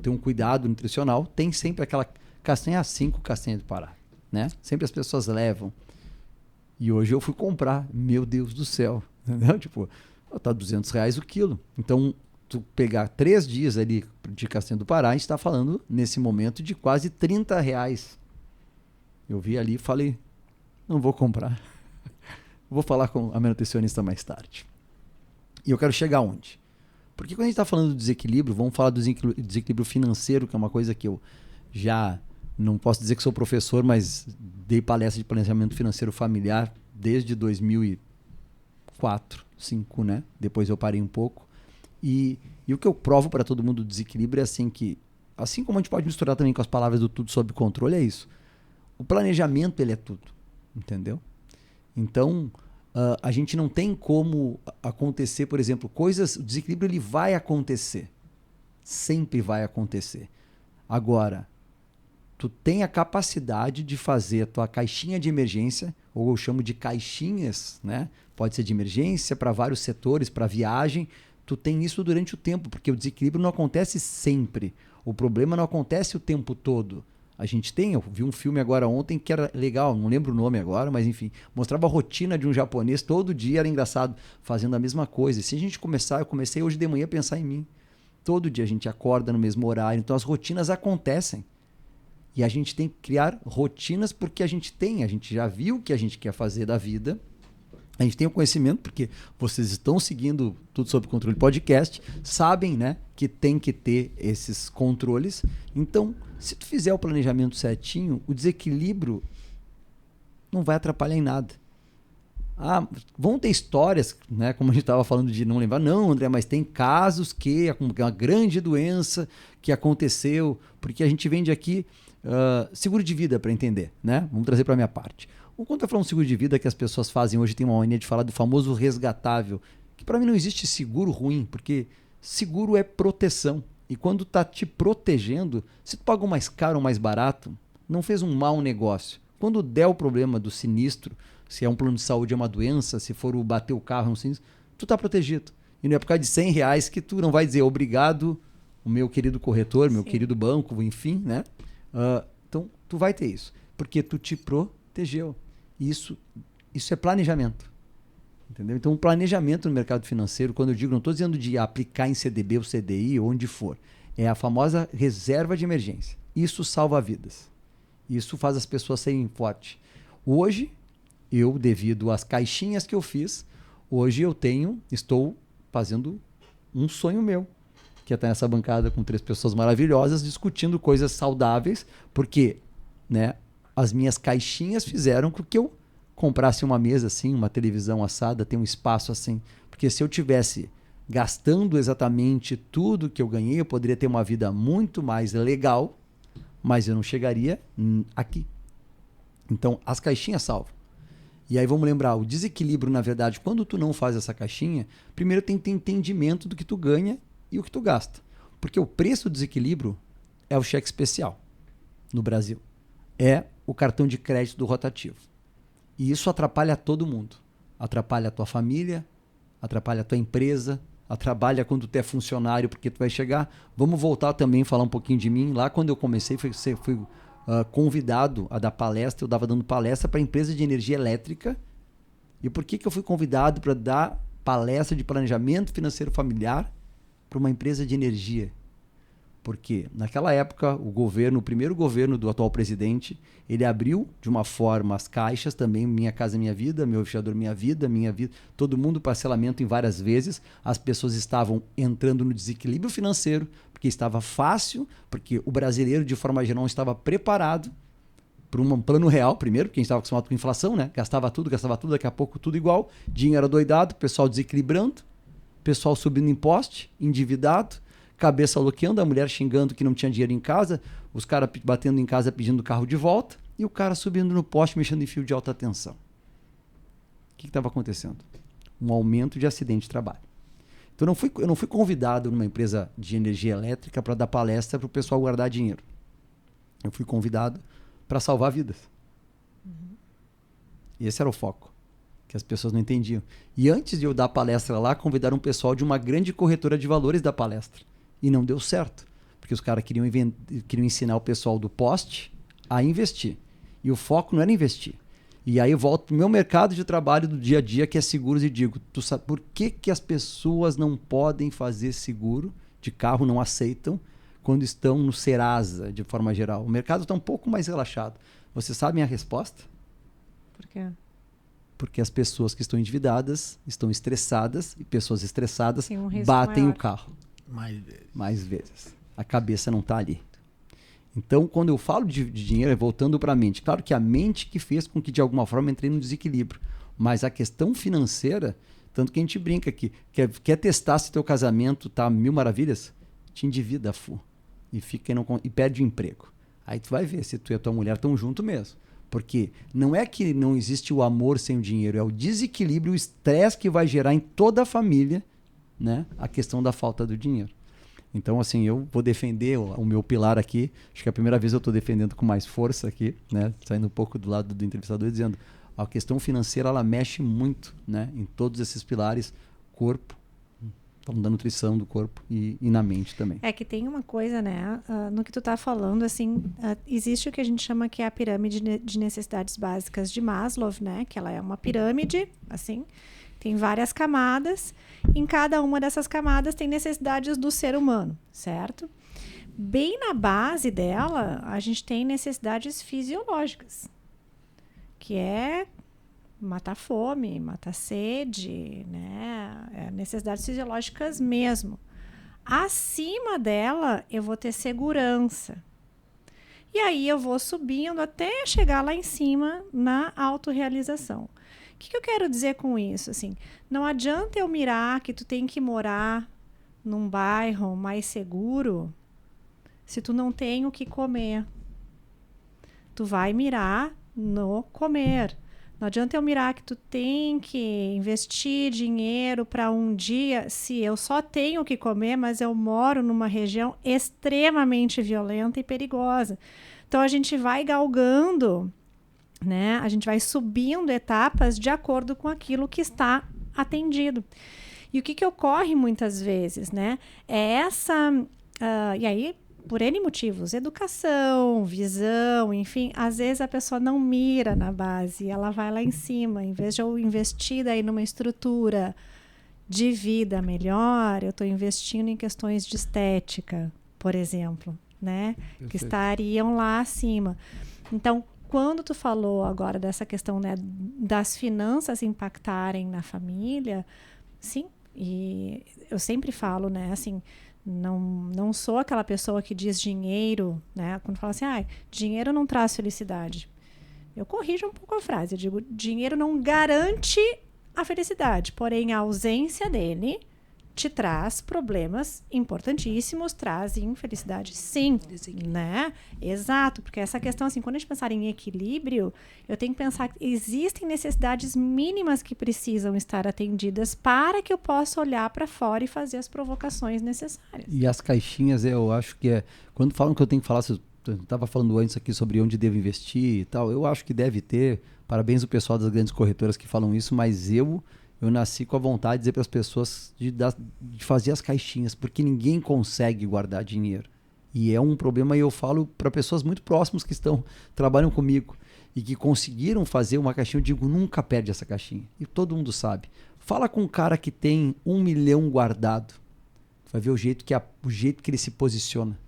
tem um cuidado nutricional, tem sempre aquela castanha, 5 castanhas do Pará, né? Sempre as pessoas levam. E hoje eu fui comprar, meu Deus do céu, entendeu? Tipo, tá R$200 o quilo. Então, tu pegar 3 dias ali de castanha do Pará, a gente está falando, nesse momento, de quase R$30. Eu vi ali e falei, não vou comprar. Vou falar com a minha nutricionista mais tarde. E eu quero chegar onde? Porque quando a gente está falando do desequilíbrio, vamos falar do desequilíbrio financeiro, que é uma coisa que eu já... Não posso dizer que sou professor, mas dei palestra de planejamento financeiro familiar desde 2004, 2005, né? Depois eu parei um pouco. E o que eu provo para todo mundo do desequilíbrio é assim que, assim como a gente pode misturar também com as palavras do tudo sob controle, é isso. O planejamento, ele é tudo, entendeu? Então, a gente não tem como acontecer, por exemplo, coisas... O desequilíbrio, ele vai acontecer. Sempre vai acontecer. Agora... Tu tem a capacidade de fazer a tua caixinha de emergência, ou eu chamo de caixinhas, né? Pode ser de emergência para vários setores, para viagem. Tu tem isso durante o tempo, porque o desequilíbrio não acontece sempre. O problema não acontece o tempo todo. A gente tem, eu vi um filme agora ontem que era legal, não lembro o nome agora, mas enfim, mostrava a rotina de um japonês, todo dia era engraçado, fazendo a mesma coisa. E se a gente começar, eu comecei hoje de manhã a pensar em mim. Todo dia a gente acorda no mesmo horário, então as rotinas acontecem. E a gente tem que criar rotinas porque a gente já viu o que a gente quer fazer da vida. A gente tem o conhecimento, porque vocês estão seguindo Tudo Sob Controle Podcast, sabem, né, que tem que ter esses controles. Então, se tu fizer o planejamento certinho, o desequilíbrio não vai atrapalhar em nada. Vão ter histórias, né, como a gente estava falando de não lembrar. Não, André, mas tem casos que é uma grande doença que aconteceu, porque a gente vende aqui seguro de vida para entender, né? Vamos trazer para a minha parte. Quando eu falo um seguro de vida que as pessoas fazem hoje, tem uma mania de falar do famoso resgatável, que para mim não existe seguro ruim, porque seguro é proteção. E quando está te protegendo, se tu pagou mais caro ou mais barato, não fez um mau negócio. Quando der o problema do sinistro, se é um plano de saúde, é uma doença, se for bater o carro, é um sinistro, tu está protegido. E não é por causa de R$100 que tu não vai dizer obrigado, o meu querido corretor, meu querido banco, enfim, né? Então, tu vai ter isso, porque tu te protegeu. Isso é planejamento. Entendeu? Então, o planejamento no mercado financeiro, quando eu digo, não estou dizendo de aplicar em CDB ou CDI, ou onde for, é a famosa reserva de emergência. Isso salva vidas. Isso faz as pessoas serem fortes. Hoje, eu, devido às caixinhas que eu fiz, hoje estou fazendo um sonho meu, que é estar nessa bancada com 3 pessoas maravilhosas discutindo coisas saudáveis, porque, né, as minhas caixinhas fizeram com que eu comprasse uma mesa assim, uma televisão assada, ter um espaço assim. Porque se eu tivesse gastando exatamente tudo que eu ganhei, eu poderia ter uma vida muito mais legal, mas eu não chegaria aqui. Então, as caixinhas salvam. E aí vamos lembrar, o desequilíbrio, na verdade, quando tu não faz essa caixinha, primeiro tem que ter entendimento do que tu ganha e o que tu gasta. Porque o preço do desequilíbrio é o cheque especial no Brasil. É o cartão de crédito do rotativo. E isso atrapalha todo mundo. Atrapalha a tua família, atrapalha a tua empresa, atrapalha quando tu é funcionário, porque tu vai chegar... Vamos voltar também a falar um pouquinho de mim. Lá quando eu comecei, fui convidado a dar palestra. Eu estava dando palestra para a empresa de energia elétrica. E por que eu fui convidado para dar palestra de planejamento financeiro familiar para uma empresa de energia? Porque naquela época, o primeiro governo do atual presidente, ele abriu de uma forma as caixas também, Minha Casa Minha Vida, Meu Fiador Minha Vida, todo mundo parcelamento em várias vezes. As pessoas estavam entrando no desequilíbrio financeiro, porque estava fácil, porque o brasileiro, de forma geral, não estava preparado para um plano real, primeiro, porque a gente estava acostumado com inflação, né? Gastava tudo, daqui a pouco tudo igual, dinheiro adoidado, pessoal desequilibrando, pessoal subindo em poste, endividado, cabeça loqueando, a mulher xingando que não tinha dinheiro em casa, os caras batendo em casa pedindo o carro de volta e o cara subindo no poste, mexendo em fio de alta tensão. O que estava acontecendo? Um aumento de acidente de trabalho. Então eu não fui convidado numa empresa de energia elétrica para dar palestra para o pessoal guardar dinheiro. Eu fui convidado para salvar vidas. E esse era o foco, que as pessoas não entendiam. E antes de eu dar a palestra lá, convidaram um pessoal de uma grande corretora de valores da palestra. E não deu certo, porque os caras queriam ensinar o pessoal do poste a investir. E o foco não era investir. E aí eu volto para o meu mercado de trabalho do dia a dia, que é seguros, e digo, tu sabe por que as pessoas não podem fazer seguro de carro, não aceitam, quando estão no Serasa, de forma geral? O mercado está um pouco mais relaxado. Você sabe a resposta? Por quê? Porque as pessoas que estão endividadas estão estressadas, e pessoas estressadas Tem um risco batem maior. o carro Mais vezes. mais vezes. A cabeça não está ali. Então, quando eu falo de dinheiro, é voltando para a mente. Claro que a mente que fez com que, de alguma forma, eu entrei num desequilíbrio. Mas a questão financeira, tanto que a gente brinca aqui, quer testar se teu casamento tá mil maravilhas? Te endivida, e perde o emprego. Aí tu vai ver se tu e a tua mulher estão junto mesmo. Porque não é que não existe o amor sem o dinheiro, é o desequilíbrio, o estresse que vai gerar em toda a família, né, a questão da falta do dinheiro. Então, assim, eu vou defender o meu pilar aqui. Acho que é a primeira vez eu estou defendendo com mais força aqui, né? Saindo um pouco do lado do entrevistador, dizendo a questão financeira, ela mexe muito, né? Em todos esses pilares, corpo, falando da nutrição do corpo e na mente também. É que tem uma coisa, né? No que tu tá falando, assim, existe o que a gente chama que é a pirâmide de necessidades básicas de Maslow, né? Que ela é uma pirâmide, assim, tem várias camadas. Em cada uma dessas camadas tem necessidades do ser humano, certo? Bem na base dela, a gente tem necessidades fisiológicas, que é matar fome, matar sede, né? Necessidades fisiológicas mesmo. Acima dela, eu vou ter segurança. E aí eu vou subindo até chegar lá em cima na autorrealização. O que eu quero dizer com isso? Assim, não adianta eu mirar que tu tem que morar num bairro mais seguro se tu não tem o que comer. Tu vai mirar no comer. Não adianta eu mirar que tu tem que investir dinheiro para um dia se eu só tenho o que comer, mas eu moro numa região extremamente violenta e perigosa. Então a gente vai galgando, né? A gente vai subindo etapas de acordo com aquilo que está atendido. E o que ocorre muitas vezes, né? É essa... e aí, por N motivos, educação, visão, enfim, às vezes a pessoa não mira na base, ela vai lá em cima. Em vez de eu investir daí numa estrutura de vida melhor, eu estou investindo em questões de estética, por exemplo, né? Perfeito. Que estariam lá acima. Então, quando tu falou agora dessa questão, né, das finanças impactarem na família, sim, e eu sempre falo, né, assim, não sou aquela pessoa que diz dinheiro, né, quando fala assim, dinheiro não traz felicidade. Eu corrijo um pouco a frase, eu digo, dinheiro não garante a felicidade, porém a ausência dele te traz problemas importantíssimos, traz infelicidade, sim, né? Exato, porque essa questão, assim, quando a gente pensar em equilíbrio, eu tenho que pensar que existem necessidades mínimas que precisam estar atendidas para que eu possa olhar para fora e fazer as provocações necessárias. E as caixinhas, eu acho que quando falam que eu tenho que falar, eu estava falando antes aqui sobre onde devo investir e tal, eu acho que deve ter, parabéns ao pessoal das grandes corretoras que falam isso, mas eu nasci com a vontade de dizer para as pessoas de fazer as caixinhas, porque ninguém consegue guardar dinheiro. E é um problema, e eu falo para pessoas muito próximas que trabalham comigo e que conseguiram fazer uma caixinha. Eu digo, nunca perde essa caixinha. E todo mundo sabe. Fala com um cara que tem 1 milhão guardado. Vai ver o jeito que ele se posiciona.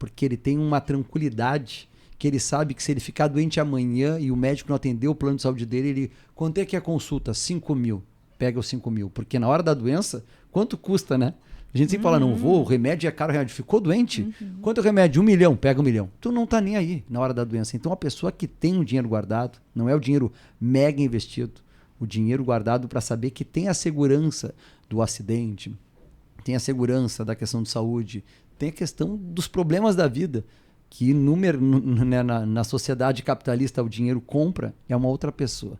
porque ele tem uma tranquilidade que ele sabe que se ele ficar doente amanhã e o médico não atender o plano de saúde dele, ele, quanto é que é a consulta? 5 mil. Pega os 5 mil. Porque na hora da doença, quanto custa, né? A gente sempre fala, não vou, o remédio é caro, o remédio ficou doente? Quanto é o remédio? 1 milhão, pega 1 milhão. Tu não tá nem aí na hora da doença. Então a pessoa que tem o dinheiro guardado, não é o dinheiro mega investido, o dinheiro guardado para saber que tem a segurança do acidente, tem a segurança da questão de saúde, tem a questão dos problemas da vida, que na sociedade capitalista o dinheiro compra, é uma outra pessoa.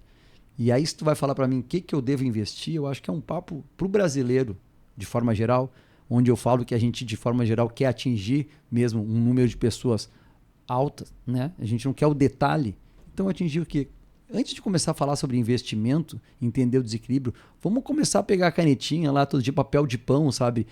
E aí se tu vai falar para mim o que eu devo investir, eu acho que é um papo pro brasileiro, de forma geral, onde eu falo que a gente, de forma geral, quer atingir mesmo um número de pessoas altas, né? A gente não quer o detalhe. Então, atingir o quê? Antes de começar a falar sobre investimento, entender o desequilíbrio, vamos começar a pegar a canetinha lá, todo dia papel de pão, sabe?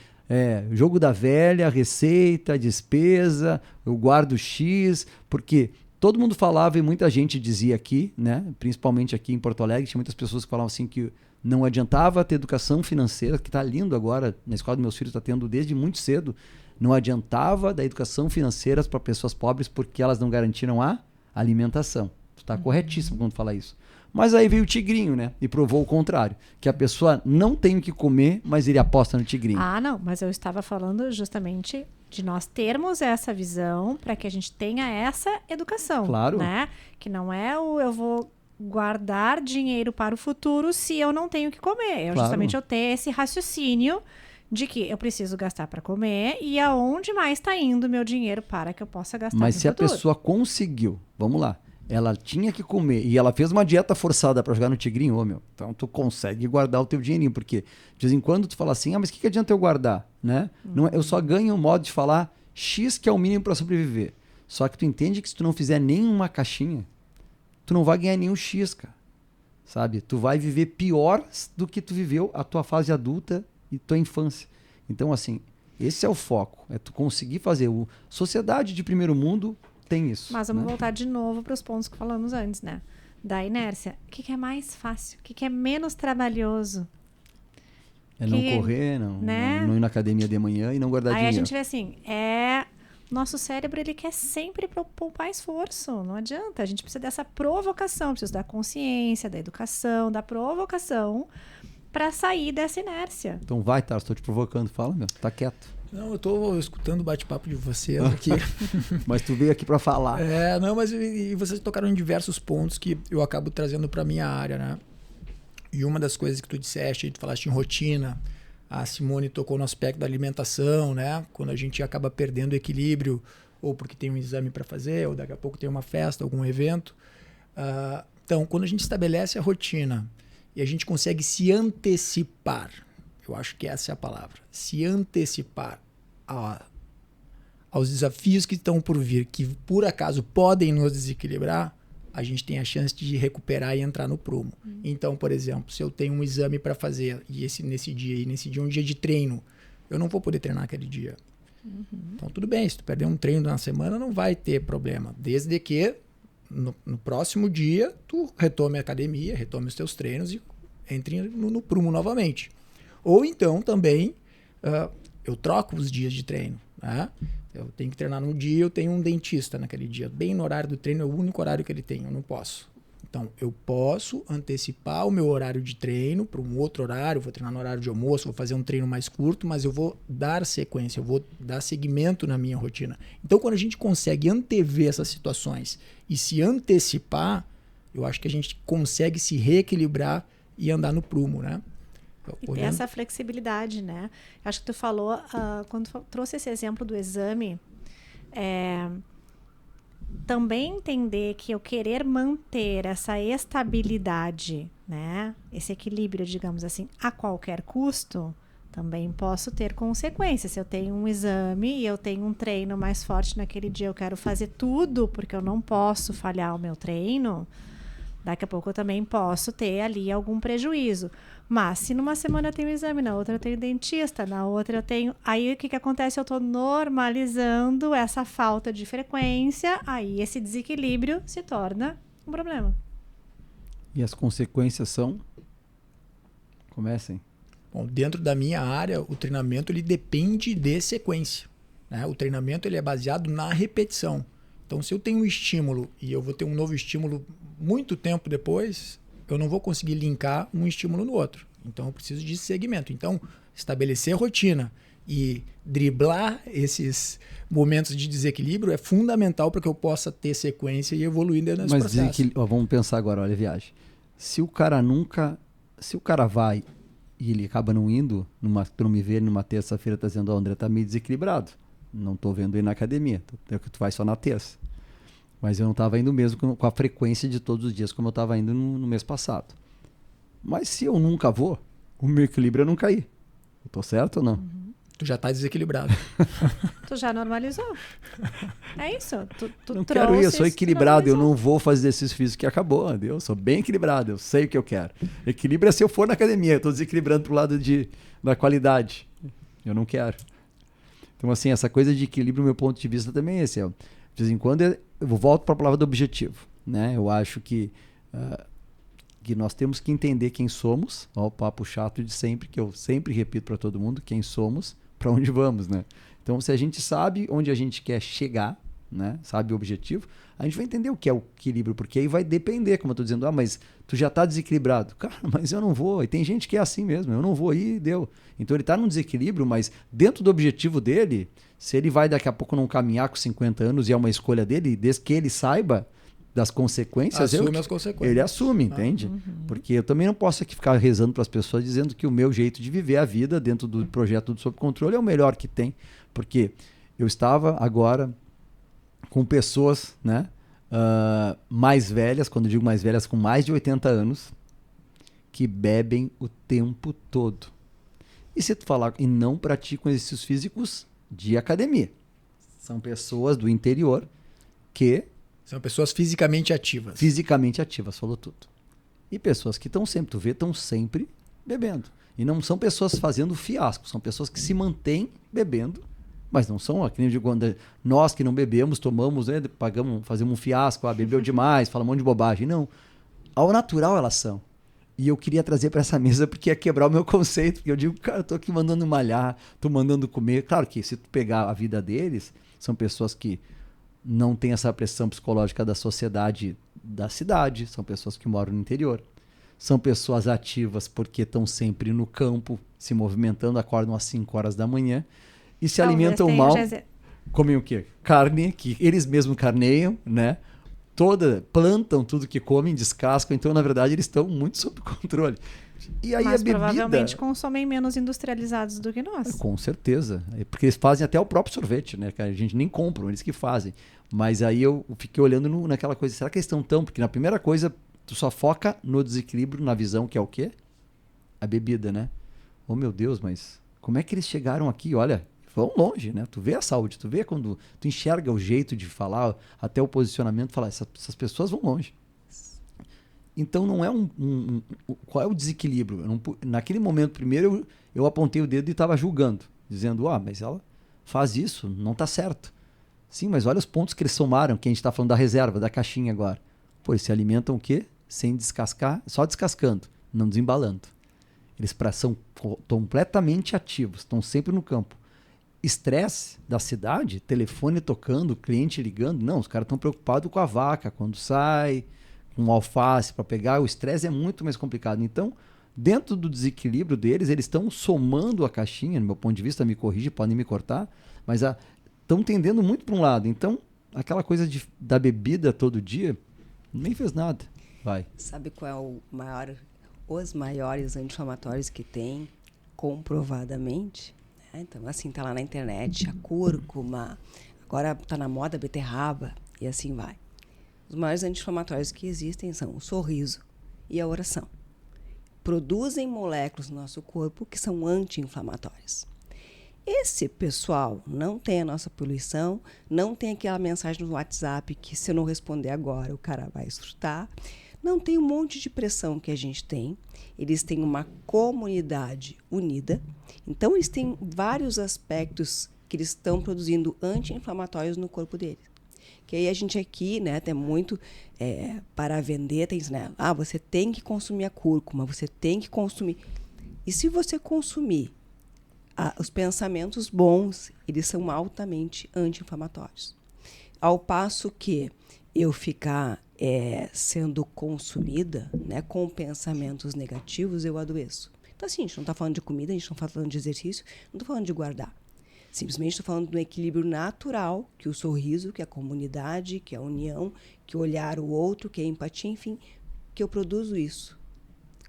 Jogo da velha, receita, despesa, eu guardo X, porque todo mundo falava e muita gente dizia aqui, né? Principalmente aqui em Porto Alegre, tinha muitas pessoas que falavam assim que não adiantava ter educação financeira, que está lindo agora, na escola dos meus filhos está tendo desde muito cedo, não adiantava dar educação financeira para pessoas pobres porque elas não garantiram a alimentação. Tu está corretíssimo quando fala isso. Mas aí veio o tigrinho, né? E provou o contrário, que a pessoa não tem o que comer, mas ele aposta no tigrinho. Ah, não, mas eu estava falando justamente de nós termos essa visão para que a gente tenha essa educação. Claro. Né? Que não é o eu vou guardar dinheiro para o futuro se eu não tenho o que comer. Justamente eu ter esse raciocínio de que eu preciso gastar para comer e aonde mais está indo o meu dinheiro para que eu possa gastar Mas no se futuro. a pessoa conseguiu, vamos lá, ela tinha que comer e ela fez uma dieta forçada para jogar no tigrinho, então tu consegue guardar o teu dinheirinho, porque de vez em quando tu fala assim, mas o que adianta eu guardar, né? Não, eu só ganho o modo de falar X, que é o mínimo para sobreviver. Só que tu entende que se tu não fizer nenhuma caixinha, tu não vai ganhar nenhum X, cara. Sabe? Tu vai viver pior do que tu viveu a tua fase adulta e tua infância. Então, assim, esse é o foco. É tu conseguir fazer. Sociedade de primeiro mundo tem isso. Mas vamos né? voltar de novo para os pontos que falamos antes, né? Da inércia. O que é mais fácil? O que é menos trabalhoso? É não correr, não ir na academia de manhã e não guardar Aí dinheiro. a gente vê assim, nosso cérebro, ele quer sempre poupar esforço. Não adianta. A gente precisa dessa provocação, precisa da consciência, da educação, da provocação para sair dessa inércia. Então vai, Tarso, estou te provocando. Fala, meu, tá quieto. Não, eu estou escutando o bate-papo de vocês aqui. Mas tu veio aqui para falar. Mas e vocês tocaram em diversos pontos que eu acabo trazendo para minha área, né? E uma das coisas que tu disseste, tu falaste em rotina, a Simone tocou no aspecto da alimentação, né? Quando a gente acaba perdendo o equilíbrio, ou porque tem um exame para fazer, ou daqui a pouco tem uma festa, algum evento. Então, quando a gente estabelece a rotina e a gente consegue se antecipar, eu acho que essa é a palavra, se antecipar aos desafios que estão por vir, que por acaso podem nos desequilibrar, a gente tem a chance de recuperar e entrar no prumo. Então, por exemplo, se eu tenho um exame para fazer e nesse dia é um dia de treino, eu não vou poder treinar aquele dia. Então, tudo bem, se tu perder um treino na semana, não vai ter problema. Desde que no próximo dia, tu retome a academia, retome os teus treinos e entre no prumo novamente. Ou então, também, eu troco os dias de treino, né? Eu tenho que treinar num dia, eu tenho um dentista naquele dia. Bem no horário do treino, é o único horário que ele tem, eu não posso. Então, eu posso antecipar o meu horário de treino para um outro horário, vou treinar no horário de almoço, vou fazer um treino mais curto, mas eu vou dar sequência, eu vou dar seguimento na minha rotina. Então, quando a gente consegue antever essas situações e se antecipar, eu acho que a gente consegue se reequilibrar e andar no prumo, né? E ter essa flexibilidade, né? Acho que tu falou, quando trouxe esse exemplo do exame, também entender que eu querer manter essa estabilidade, né? Esse equilíbrio, digamos assim, a qualquer custo, também posso ter consequências. Se eu tenho um exame e eu tenho um treino mais forte naquele dia, eu quero fazer tudo porque eu não posso falhar o meu treino, daqui a pouco eu também posso ter ali algum prejuízo. Mas se numa semana eu tenho exame, na outra eu tenho dentista, na outra eu tenho... Aí o que acontece? Eu estou normalizando essa falta de frequência, aí esse desequilíbrio se torna um problema. E as consequências são? Comecem. Bom, dentro da minha área, o treinamento ele depende de sequência. né? O treinamento ele é baseado na repetição. Então, se eu tenho um estímulo e eu vou ter um novo estímulo muito tempo depois, eu não vou conseguir linkar um estímulo no outro. Então, eu preciso de segmento. Então, estabelecer rotina e driblar esses momentos de desequilíbrio é fundamental para que eu possa ter sequência e evoluir dentro desse processo. Vamos pensar agora, olha a viagem. Se o cara vai e ele acaba não indo, tu me ver numa terça-feira tá dizendo, André, tá meio desequilibrado. Não tô vendo ir na academia. Tu vai só na terça. Mas eu não tava indo mesmo com a frequência de todos os dias, como eu tava indo no mês passado. Mas se eu nunca vou, o meu equilíbrio é não cair. Eu tô certo ou não? Tu já tá desequilibrado. Tu já normalizou. É isso. Tu não quero ir, eu sou isso, equilibrado, eu não vou fazer exercício físico que acabou. Eu sou bem equilibrado, eu sei o que eu quero. Equilíbrio é se eu for na academia, eu tô desequilibrando pro lado da qualidade. Eu não quero. Então, assim, essa coisa de equilíbrio, meu ponto de vista também é esse. De vez em quando eu volto para a palavra do objetivo. Né? Eu acho que nós temos que entender quem somos. Ó, o papo chato de sempre, que eu sempre repito para todo mundo, quem somos, para onde vamos. Né? Então, se a gente sabe onde a gente quer chegar, né? Sabe o objetivo, a gente vai entender o que é o equilíbrio, porque aí vai depender, como eu estou dizendo, mas tu já está desequilibrado. Cara, mas eu não vou. E tem gente que é assim mesmo, eu não vou ir, deu. Então ele está num desequilíbrio, mas dentro do objetivo dele, se ele vai daqui a pouco não caminhar com 50 anos e é uma escolha dele, desde que ele saiba das consequências, assume as consequências. Ele assume, entende? Porque eu também não posso aqui ficar rezando para as pessoas dizendo que o meu jeito de viver a vida dentro do projeto do Sob Controle é o melhor que tem. Porque eu estava agora com pessoas, né, mais velhas, quando eu digo mais velhas, com mais de 80 anos, que bebem o tempo todo. E se tu falar e não praticam exercícios físicos de academia, são pessoas do interior que são pessoas fisicamente ativas. Fisicamente ativas, falou tudo. E pessoas que estão sempre, tu vê, estão sempre bebendo. E não são pessoas fazendo fiasco, são pessoas que se mantêm bebendo, mas não são, que nem eu digo, quando nós que não bebemos, tomamos, né, pagamos, fazemos um fiasco, bebeu demais, fala um monte de bobagem. Não. Ao natural elas são. E eu queria trazer para essa mesa porque ia quebrar o meu conceito, porque eu digo, cara, eu tô aqui mandando malhar, tô mandando comer. Claro que se tu pegar a vida deles, são pessoas que não têm essa pressão psicológica da sociedade da cidade, são pessoas que moram no interior. São pessoas ativas porque estão sempre no campo, se movimentando, acordam às 5 horas da manhã e se alimentam mal. Comem o quê? Carne, que eles mesmos carneiam, né? Plantam tudo que comem, descascam, então na verdade eles estão muito sob controle. E aí mas a bebida, provavelmente consomem menos industrializados do que nós. Com certeza, porque eles fazem até o próprio sorvete, né? Que a gente nem compra, eles que fazem. Mas aí eu fiquei olhando naquela coisa, será que eles estão tão? Porque na primeira coisa, tu só foca no desequilíbrio, na visão, que é o quê? A bebida, né? Oh meu Deus, mas como é que eles chegaram aqui? Olha, vão longe, né? Tu vê a saúde, tu vê quando tu enxerga o jeito de falar, até o posicionamento, falar, essas pessoas vão longe. Então não é qual é o desequilíbrio? Naquele momento, primeiro, eu apontei o dedo e estava julgando, dizendo, mas ela faz isso, não está certo. Sim, mas olha os pontos que eles somaram, que a gente está falando da reserva, da caixinha agora. Pô, eles se alimentam o quê? Sem descascar, só descascando, não desembalando. Eles são completamente ativos, estão sempre no campo. Estresse da cidade, telefone tocando, cliente ligando, não, os caras estão preocupados com a vaca, quando sai, com o alface para pegar, o estresse é muito mais complicado. Então, dentro do desequilíbrio deles, eles estão somando a caixinha, no meu ponto de vista, me corrige, podem me cortar, mas estão tendendo muito para um lado. Então, aquela coisa da bebida todo dia, nem fez nada. Vai. Sabe qual é os maiores anti-inflamatórios que tem, comprovadamente? Então, assim, tá lá na internet, a cúrcuma, agora tá na moda a beterraba, e assim vai. Os maiores anti-inflamatórios que existem são o sorriso e a oração. Produzem moléculas no nosso corpo que são anti-inflamatórias. Esse pessoal não tem a nossa poluição, não tem aquela mensagem no WhatsApp que se eu não responder agora o cara vai surtar, não tem um monte de pressão que a gente tem, eles têm uma comunidade unida, então eles têm vários aspectos que eles estão produzindo anti-inflamatórios no corpo deles. Que aí a gente aqui, né, tem muito para vender, tem isso, né? Você tem que consumir a cúrcuma, você tem que consumir. E se você consumir Os pensamentos bons, eles são altamente anti-inflamatórios. Ao passo que eu ficar sendo consumida, né, com pensamentos negativos, eu adoeço. Então, assim, a gente não está falando de comida, a gente não está falando de exercício, não estou falando de guardar. Simplesmente estou falando de um equilíbrio natural, que o sorriso, que a comunidade, que a união, que olhar o outro, que a empatia, enfim, que eu produzo isso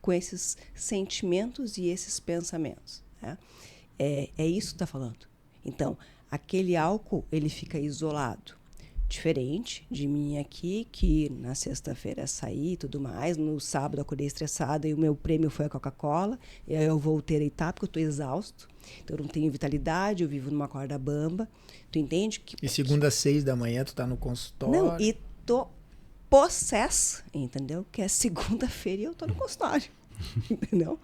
com esses sentimentos e esses pensamentos. Né? É isso que está falando. Então, aquele álcool, ele fica isolado. Diferente de mim aqui, que na sexta-feira saí e tudo mais, no sábado acordei estressada e o meu prêmio foi a Coca-Cola, e aí eu voltei a deitar porque eu estou exausto, então eu não tenho vitalidade, eu vivo numa corda bamba, tu entende? E segunda às 6 da manhã tu tá no consultório? Não, e tô possessa, entendeu? Que é segunda-feira e eu tô no consultório, entendeu?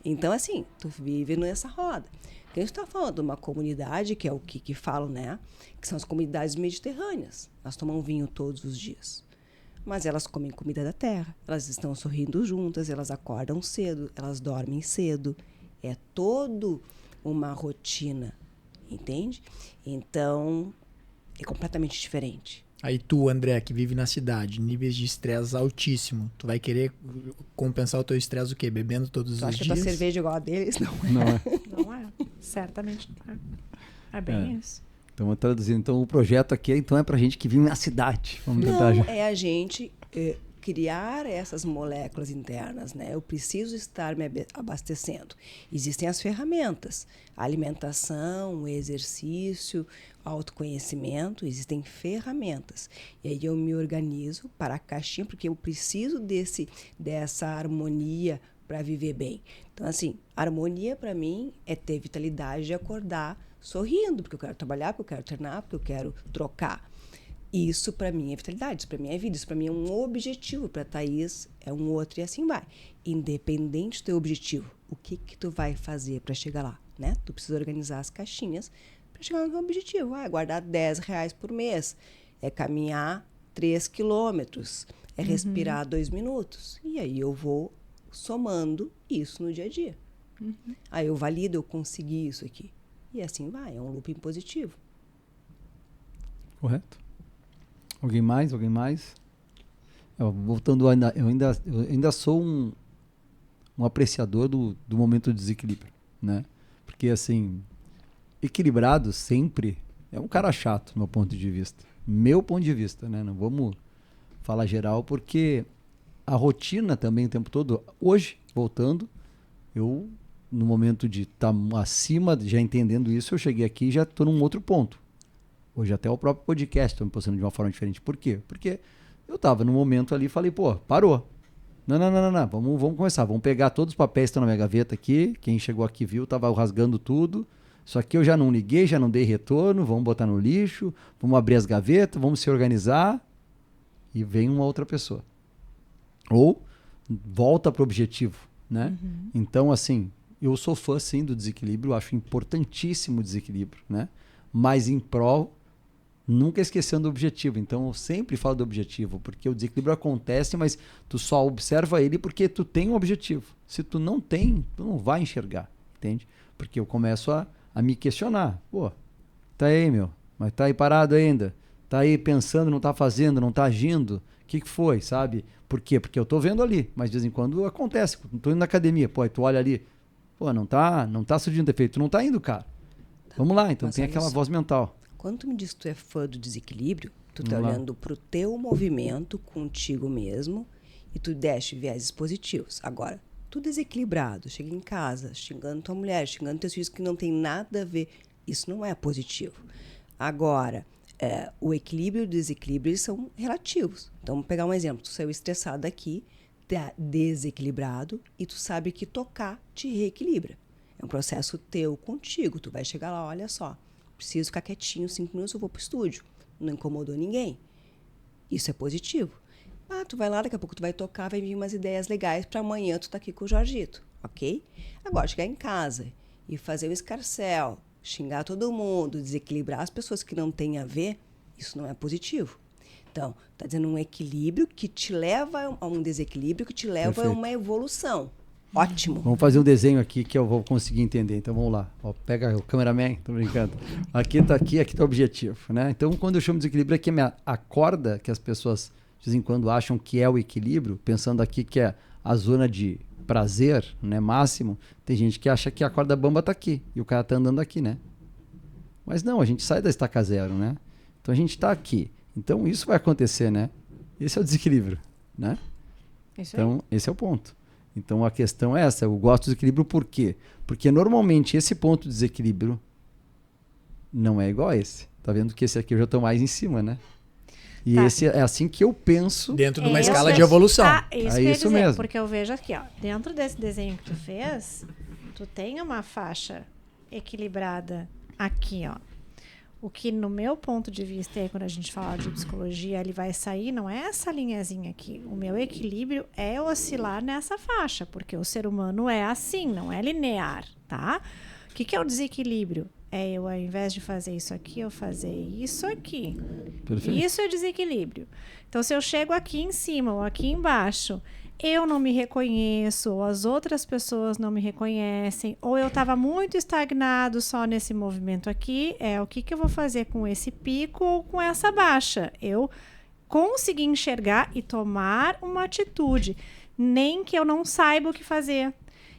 Então, assim, tu vive nessa roda. A gente está falando de uma comunidade, que é o que falam, né? Que são as comunidades mediterrâneas. Elas tomam vinho todos os dias. Mas elas comem comida da terra. Elas estão sorrindo juntas, elas acordam cedo, elas dormem cedo. É todo uma rotina, entende? Então, é completamente diferente. Aí tu, André, que vive na cidade, níveis de estresse altíssimo, tu vai querer compensar o teu estresse o quê? Bebendo todos os Tu acha dias? que a tua cerveja é igual a deles? Não. Não é? Não é. Certamente não é. É bem isso. Então, traduzindo, então o projeto aqui então é pra gente que vive na cidade. Vamos tentar Não, já. é a gente criar essas moléculas internas, né? Eu preciso estar me abastecendo. Existem as ferramentas, a alimentação, o exercício, autoconhecimento, existem ferramentas. E aí eu me organizo para a caixinha, porque eu preciso dessa harmonia para viver bem. Então, assim, harmonia para mim é ter vitalidade de acordar sorrindo, porque eu quero trabalhar, porque eu quero treinar, porque eu quero trocar. Isso para mim é vitalidade, isso para mim é vida, isso para mim é um objetivo, para a Thaís é um outro e assim vai. Independente do teu objetivo, o que tu vai fazer para chegar lá, né? Tu precisa organizar as caixinhas para chegar no teu objetivo. É guardar R$10 por mês, é caminhar 3 quilômetros, é respirar 2 minutos. E aí eu vou somando isso no dia a dia. Aí eu valido, eu consegui isso aqui. E assim vai, é um looping positivo. Correto. Alguém mais? Alguém mais? Voltando, eu ainda sou um apreciador do momento de desequilíbrio, né? Porque, assim, equilibrado sempre é um cara chato, do meu ponto de vista. Meu ponto de vista, né? Não vamos falar geral, porque a rotina também o tempo todo... Hoje, voltando, eu, no momento de estar acima, já entendendo isso, eu cheguei aqui e já estou num outro ponto. Hoje até o próprio podcast estou me posicionando de uma forma diferente. Por quê? Porque eu estava no momento ali e falei, pô, parou. Não. Vamos começar. Vamos pegar todos os papéis que estão na minha gaveta aqui. Quem chegou aqui viu, estava rasgando tudo. Isso aqui eu já não liguei, já não dei retorno. Vamos botar no lixo. Vamos abrir as gavetas, vamos se organizar. E vem uma outra pessoa. Ou volta para o objetivo, né? Então, assim, eu sou fã, sim, do desequilíbrio. Acho importantíssimo o desequilíbrio, né? Mas em prol... Nunca esquecendo o objetivo. Então, eu sempre falo do objetivo, porque o desequilíbrio acontece, mas tu só observa ele porque tu tem um objetivo. Se tu não tem, tu não vai enxergar, entende? Porque eu começo a me questionar. Pô, tá aí, meu, mas tá aí parado ainda. Tá aí pensando, não tá fazendo, não tá agindo. O que foi, sabe? Por quê? Porque eu tô vendo ali, mas de vez em quando acontece. Tô indo na academia, pô, aí tu olha ali. Pô, não tá surgindo efeito. Tu não tá indo, cara. Vamos lá, então tem aquela voz mental. Quando tu me diz que tu é fã do desequilíbrio, tu tá olhando pro teu movimento contigo mesmo e tu deste viéses positivos. Agora, tu desequilibrado, chega em casa, xingando tua mulher, xingando teus filhos que não tem nada a ver, isso não é positivo. Agora, o equilíbrio e o desequilíbrio, eles são relativos. Então, vamos pegar um exemplo. Tu saiu estressado daqui, tá desequilibrado e tu sabe que tocar te reequilibra. É um processo teu contigo. Tu vai chegar lá, olha só. Preciso ficar quietinho 5 minutos, eu vou pro estúdio. Não incomodou ninguém. Isso é positivo. Tu vai lá, daqui a pouco tu vai tocar, vai vir umas ideias legais para amanhã tu tá aqui com o Jorgito, ok? Agora, chegar em casa e fazer o escarcéu, xingar todo mundo, desequilibrar as pessoas que não têm a ver, isso não é positivo. Então, tá dizendo um equilíbrio que te leva a um desequilíbrio, que te leva a uma evolução. ótimo. Vamos fazer um desenho aqui que eu vou conseguir entender. Então vamos lá. Ó, pega o cameraman, tô brincando. Aqui tá o objetivo, né? Então quando eu chamo de desequilíbrio aqui é a corda que as pessoas de vez em quando acham que é o equilíbrio, pensando aqui que é a zona de prazer, né, máximo. Tem gente que acha que a corda bamba tá aqui e o cara tá andando aqui, né? Mas não, a gente sai da estaca zero, né? Então a gente tá aqui. Então isso vai acontecer, né? Esse é o desequilíbrio, né? Então esse é o ponto. Então a questão é essa, eu gosto do desequilíbrio por quê? Porque normalmente esse ponto de desequilíbrio não é igual a esse. Tá vendo que esse aqui eu já tô mais em cima, né? E esse é assim que eu penso. Dentro de uma escala de evolução. Isso, isso mesmo. Porque eu vejo aqui, ó, dentro desse desenho que tu fez, tu tem uma faixa equilibrada aqui, ó. O que, no meu ponto de vista, aí, quando a gente fala de psicologia, ele vai sair, não é essa linhazinha aqui. O meu equilíbrio é oscilar nessa faixa, porque o ser humano é assim, não é linear, tá? O que é o desequilíbrio? É eu, ao invés de fazer isso aqui, eu fazer isso aqui. Perfeito. Isso é desequilíbrio. Então, se eu chego aqui em cima ou aqui embaixo, eu não me reconheço, ou as outras pessoas não me reconhecem, ou eu estava muito estagnado só nesse movimento aqui, o que eu vou fazer com esse pico ou com essa baixa? Eu conseguir enxergar e tomar uma atitude, nem que eu não saiba o que fazer.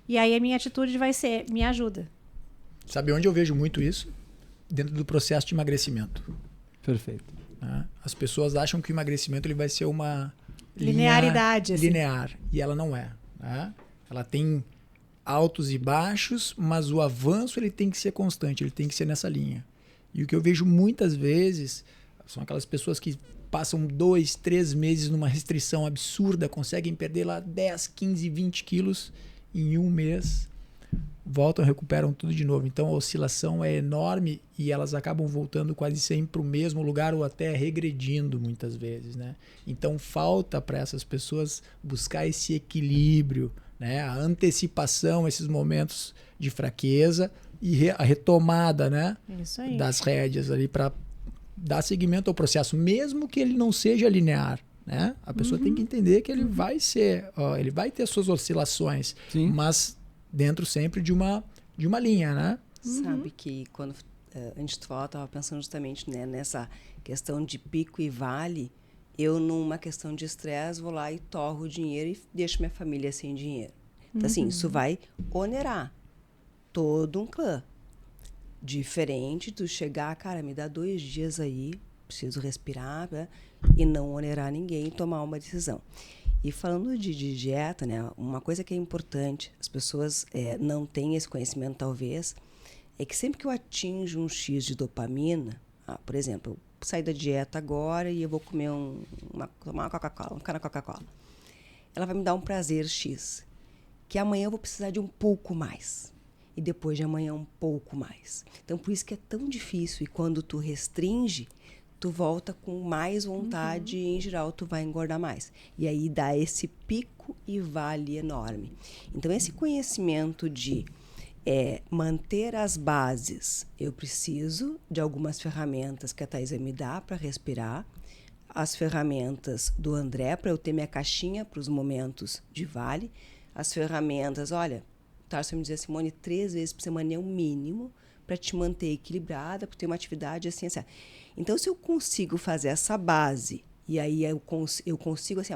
E aí a minha atitude vai ser, me ajuda. Sabe onde eu vejo muito isso? Dentro do processo de emagrecimento. Perfeito. Né? As pessoas acham que o emagrecimento ele vai ser uma linearidade. Linear. E ela não é. Né? Ela tem altos e baixos, mas o avanço ele tem que ser constante, ele tem que ser nessa linha. E o que eu vejo muitas vezes são aquelas pessoas que passam 2, 3 meses numa restrição absurda, conseguem perder lá 10, 15, 20 quilos em um mês, voltam, recuperam tudo de novo. Então a oscilação é enorme e elas acabam voltando quase sempre para o mesmo lugar ou até regredindo muitas vezes, né? Então falta para essas pessoas buscar esse equilíbrio, né? A antecipação, esses momentos de fraqueza e a retomada, né? Isso aí. Das rédeas ali para dar seguimento ao processo, mesmo que ele não seja linear. Né? A pessoa tem que entender que ele vai ser, ele vai ter suas oscilações, Sim. mas dentro sempre de uma linha, né? Sabe que quando antes de falar, eu estava pensando justamente, né, nessa questão de pico e vale. Eu, numa questão de estresse, vou lá e torro o dinheiro e deixo minha família sem dinheiro. Então, assim, isso vai onerar todo um clã. Diferente de chegar, cara, me dá 2 dias aí, preciso respirar, né? E não onerar ninguém e tomar uma decisão. E falando de dieta, né, uma coisa que é importante, as pessoas não têm esse conhecimento talvez, é que sempre que eu atinjo um X de dopamina, por exemplo, eu saí da dieta agora e eu vou comer tomar uma Coca-Cola, um cana Coca-Cola. Ela vai me dar um prazer X, que amanhã eu vou precisar de um pouco mais. E depois de amanhã um pouco mais. Então, por isso que é tão difícil. E quando tu restringe, tu volta com mais vontade e, em geral, tu vai engordar mais. E aí dá esse pico e vale enorme. Então, esse conhecimento de manter as bases. Eu preciso de algumas ferramentas que a Thaisa me dá para respirar. As ferramentas do André para eu ter minha caixinha para os momentos de vale. As ferramentas, olha... Tarso me dizia, Simone, 3 vezes por semana é o mínimo para te manter equilibrada, para ter uma atividade assim, assim. Então, se eu consigo fazer essa base, e aí eu consigo assim,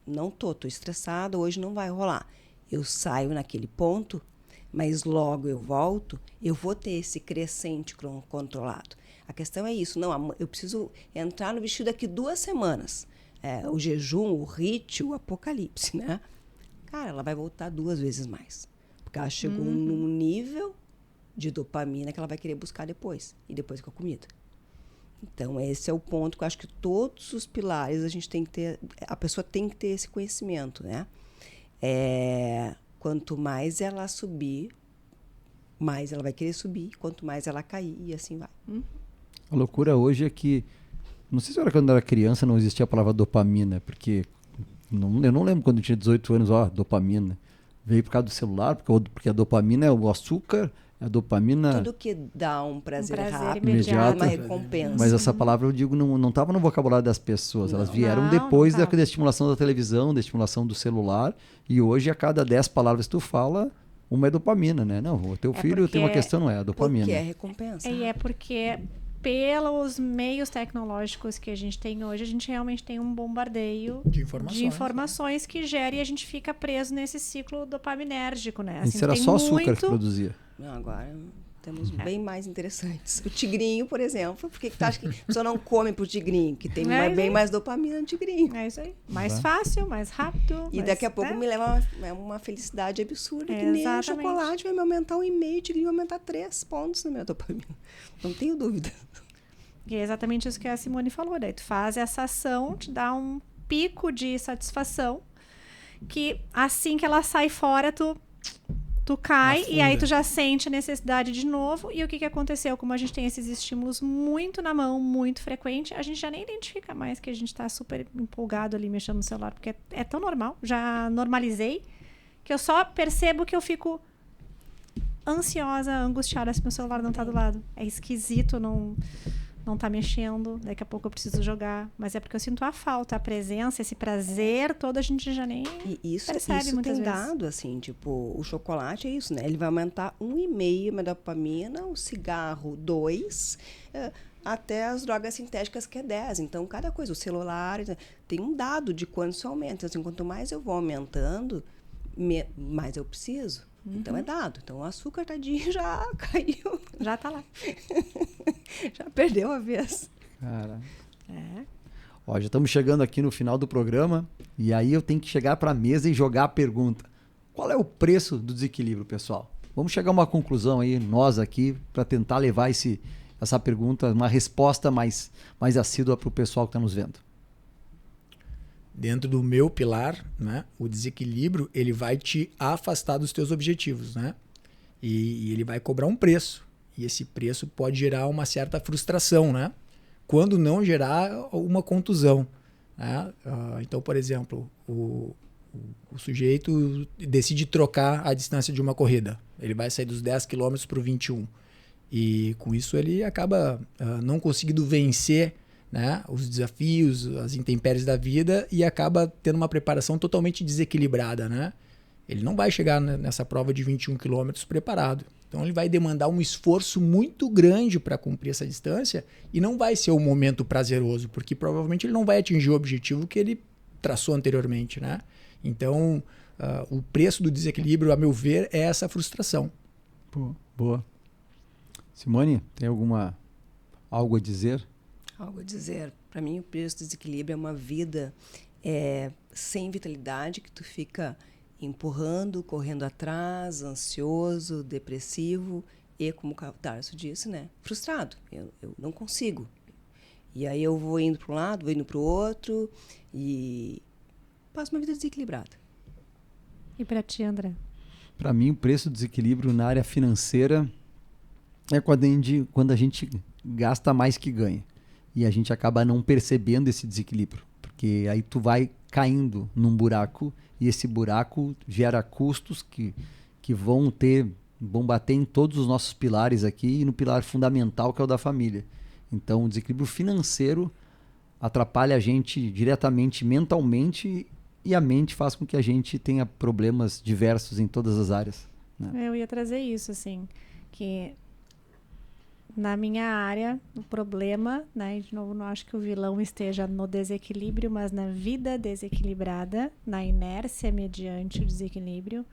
não tô estressada, hoje não vai rolar. Eu saio naquele ponto, mas logo eu volto, eu vou ter esse crescente controlado. A questão é isso, não, eu preciso entrar no vestido daqui 2 semanas. O jejum, o HIIT, o apocalipse, né? Cara, ela vai voltar 2 vezes mais. Porque ela chegou num nível de dopamina que ela vai querer buscar depois. E depois com a comida. Então, esse é o ponto que eu acho que todos os pilares a gente tem que ter... A pessoa tem que ter esse conhecimento, né? Quanto mais ela subir, mais ela vai querer subir. Quanto mais ela cair, e assim vai. A loucura hoje é que... Não sei se era quando eu era criança não existia a palavra dopamina. Porque eu não lembro quando eu tinha 18 anos, dopamina. Veio por causa do celular, porque a dopamina é o açúcar, A dopamina... Tudo que dá um prazer, rápido, imediato, uma recompensa. Mas essa palavra, eu digo, não estava no vocabulário das pessoas. Elas vieram Não, depois não tava. da estimulação da televisão, da estimulação do celular. E hoje, a cada 10 palavras que tu fala, uma é dopamina, né? Não, o teu filho tem uma questão, não é a dopamina. Porque é recompensa. E é porque, pelos meios tecnológicos que a gente tem hoje, a gente realmente tem um bombardeio De informações que gera e a gente fica preso nesse ciclo dopaminérgico, né? Isso era tem só açúcar que produzia. Não, agora temos bem mais interessantes. O tigrinho, por exemplo. Por que tu acha que a pessoa não come pro tigrinho? Que tem bem mais dopamina no tigrinho. É isso aí. Mais fácil, mais rápido. E daqui a pouco me leva uma felicidade absurda, que nem o chocolate vai me aumentar 1,5, o tigrinho vai aumentar 3 pontos na minha dopamina. Não tenho dúvida. E é exatamente isso que a Simone falou. Daí tu faz essa ação, te dá um pico de satisfação, que assim que ela sai fora, tu cai e aí tu já sente a necessidade de novo. E o que aconteceu? Como a gente tem esses estímulos muito na mão, muito frequente, a gente já nem identifica mais que a gente tá super empolgado ali mexendo no celular, porque é tão normal, já normalizei, que eu só percebo que eu fico ansiosa, angustiada se meu celular não tá do lado. É esquisito, não tá mexendo, daqui a pouco eu preciso jogar, mas é porque eu sinto a falta, a presença, esse prazer todo a gente já nem percebe muitas vezes. Tem dado, assim, tipo, o chocolate é isso, né? Ele vai aumentar 1,5 a dopamina, o cigarro 2, até as drogas sintéticas que é 10. Então, cada coisa, o celular, tem um dado de quanto isso aumenta. Assim, quanto mais eu vou aumentando, mais eu preciso. Então é dado. Então o açúcar, tadinho, já caiu. Já tá lá. Já perdeu a vez. Cara. É. Ó, já estamos chegando aqui no final do programa. E aí eu tenho que chegar para a mesa e jogar a pergunta. Qual é o preço do desequilíbrio, pessoal? Vamos chegar a uma conclusão aí, nós aqui, para tentar levar essa pergunta, uma resposta mais assídua para o pessoal que está nos vendo. Dentro do meu pilar, né, o desequilíbrio ele vai te afastar dos teus objetivos, né? E ele vai cobrar um preço. E esse preço pode gerar uma certa frustração, né? Quando não gerar uma contusão, né? Então, por exemplo, o sujeito decide trocar a distância de uma corrida. Ele vai sair dos 10 km para o 21. E com isso ele acaba não conseguindo vencer, né, os desafios, as intempéries da vida e acaba tendo uma preparação totalmente desequilibrada, né? Ele não vai chegar nessa prova de 21 km preparado. Então ele vai demandar um esforço muito grande para cumprir essa distância e não vai ser um momento prazeroso, porque provavelmente ele não vai atingir o objetivo que ele traçou anteriormente, né? Então o preço do desequilíbrio, a meu ver, é essa frustração. Boa. Simone, tem algo a dizer? Algo a dizer. Para mim, o preço do desequilíbrio é uma vida sem vitalidade, que tu fica empurrando, correndo atrás, ansioso, depressivo e, como o Tarso disse, né, frustrado. Eu não consigo. E aí eu vou indo para um lado, vou indo para o outro e passo uma vida desequilibrada. E para ti, André? Para mim, o preço do desequilíbrio na área financeira é quando a gente gasta mais que ganha. E a gente acaba não percebendo esse desequilíbrio. Porque aí tu vai caindo num buraco e esse buraco gera custos que vão bater em todos os nossos pilares aqui e no pilar fundamental que é o da família. Então o desequilíbrio financeiro atrapalha a gente diretamente mentalmente e a mente faz com que a gente tenha problemas diversos em todas as áreas, né? Eu ia trazer isso, assim, que na minha área, o problema, né, de novo, não acho que o vilão esteja no desequilíbrio, mas na vida desequilibrada, na inércia mediante o desequilíbrio,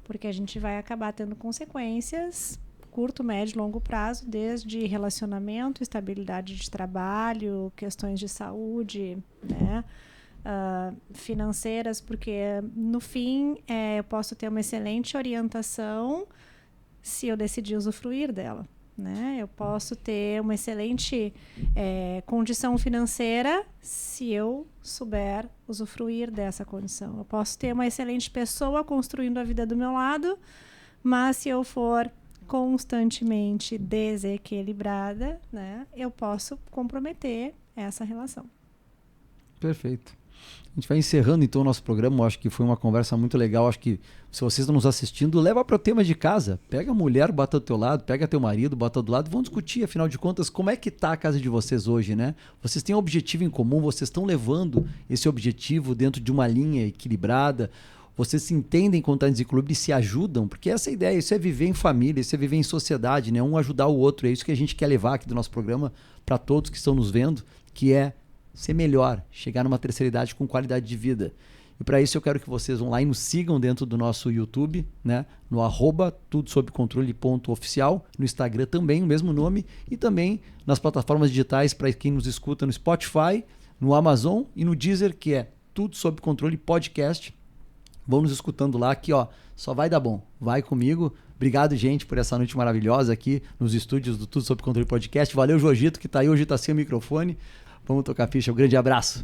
porque a gente vai acabar tendo consequências curto, médio, longo prazo, desde relacionamento, estabilidade de trabalho, questões de saúde, né, financeiras, porque no fim eu posso ter uma excelente orientação se eu decidir usufruir dela, né? Eu posso ter uma excelente condição financeira se eu souber usufruir dessa condição. Eu posso ter uma excelente pessoa construindo a vida do meu lado, mas se eu for constantemente desequilibrada, né, eu posso comprometer essa relação. Perfeito. A gente vai encerrando então o nosso programa. Eu acho que foi uma conversa muito legal. Eu acho que se vocês estão nos assistindo, leva para o tema de casa. Pega a mulher, bota do teu lado, pega teu marido, bota do lado. Vamos discutir, afinal de contas, como é que tá a casa de vocês hoje, né? Vocês têm um objetivo em comum, vocês estão levando esse objetivo dentro de uma linha equilibrada. Vocês se entendem quando estão em desequilíbrio e se ajudam, porque essa é a ideia, isso é viver em família, isso é viver em sociedade, né? Um ajudar o outro. É isso que a gente quer levar aqui do nosso programa para todos que estão nos vendo, que é ser melhor, chegar numa terceira idade com qualidade de vida. E para isso eu quero que vocês vão lá e nos sigam dentro do nosso YouTube, né? No @tudosobcontrole.oficial, no Instagram também, o mesmo nome, e também nas plataformas digitais para quem nos escuta no Spotify, no Amazon e no Deezer, que é Tudo Sob Controle Podcast. Vão nos escutando lá, que ó, só vai dar bom. Vai comigo. Obrigado, gente, por essa noite maravilhosa aqui nos estúdios do Tudo Sob Controle Podcast. Valeu, Jojito, que tá aí hoje, tá sem o microfone. Vamos tocar ficha. Um grande abraço.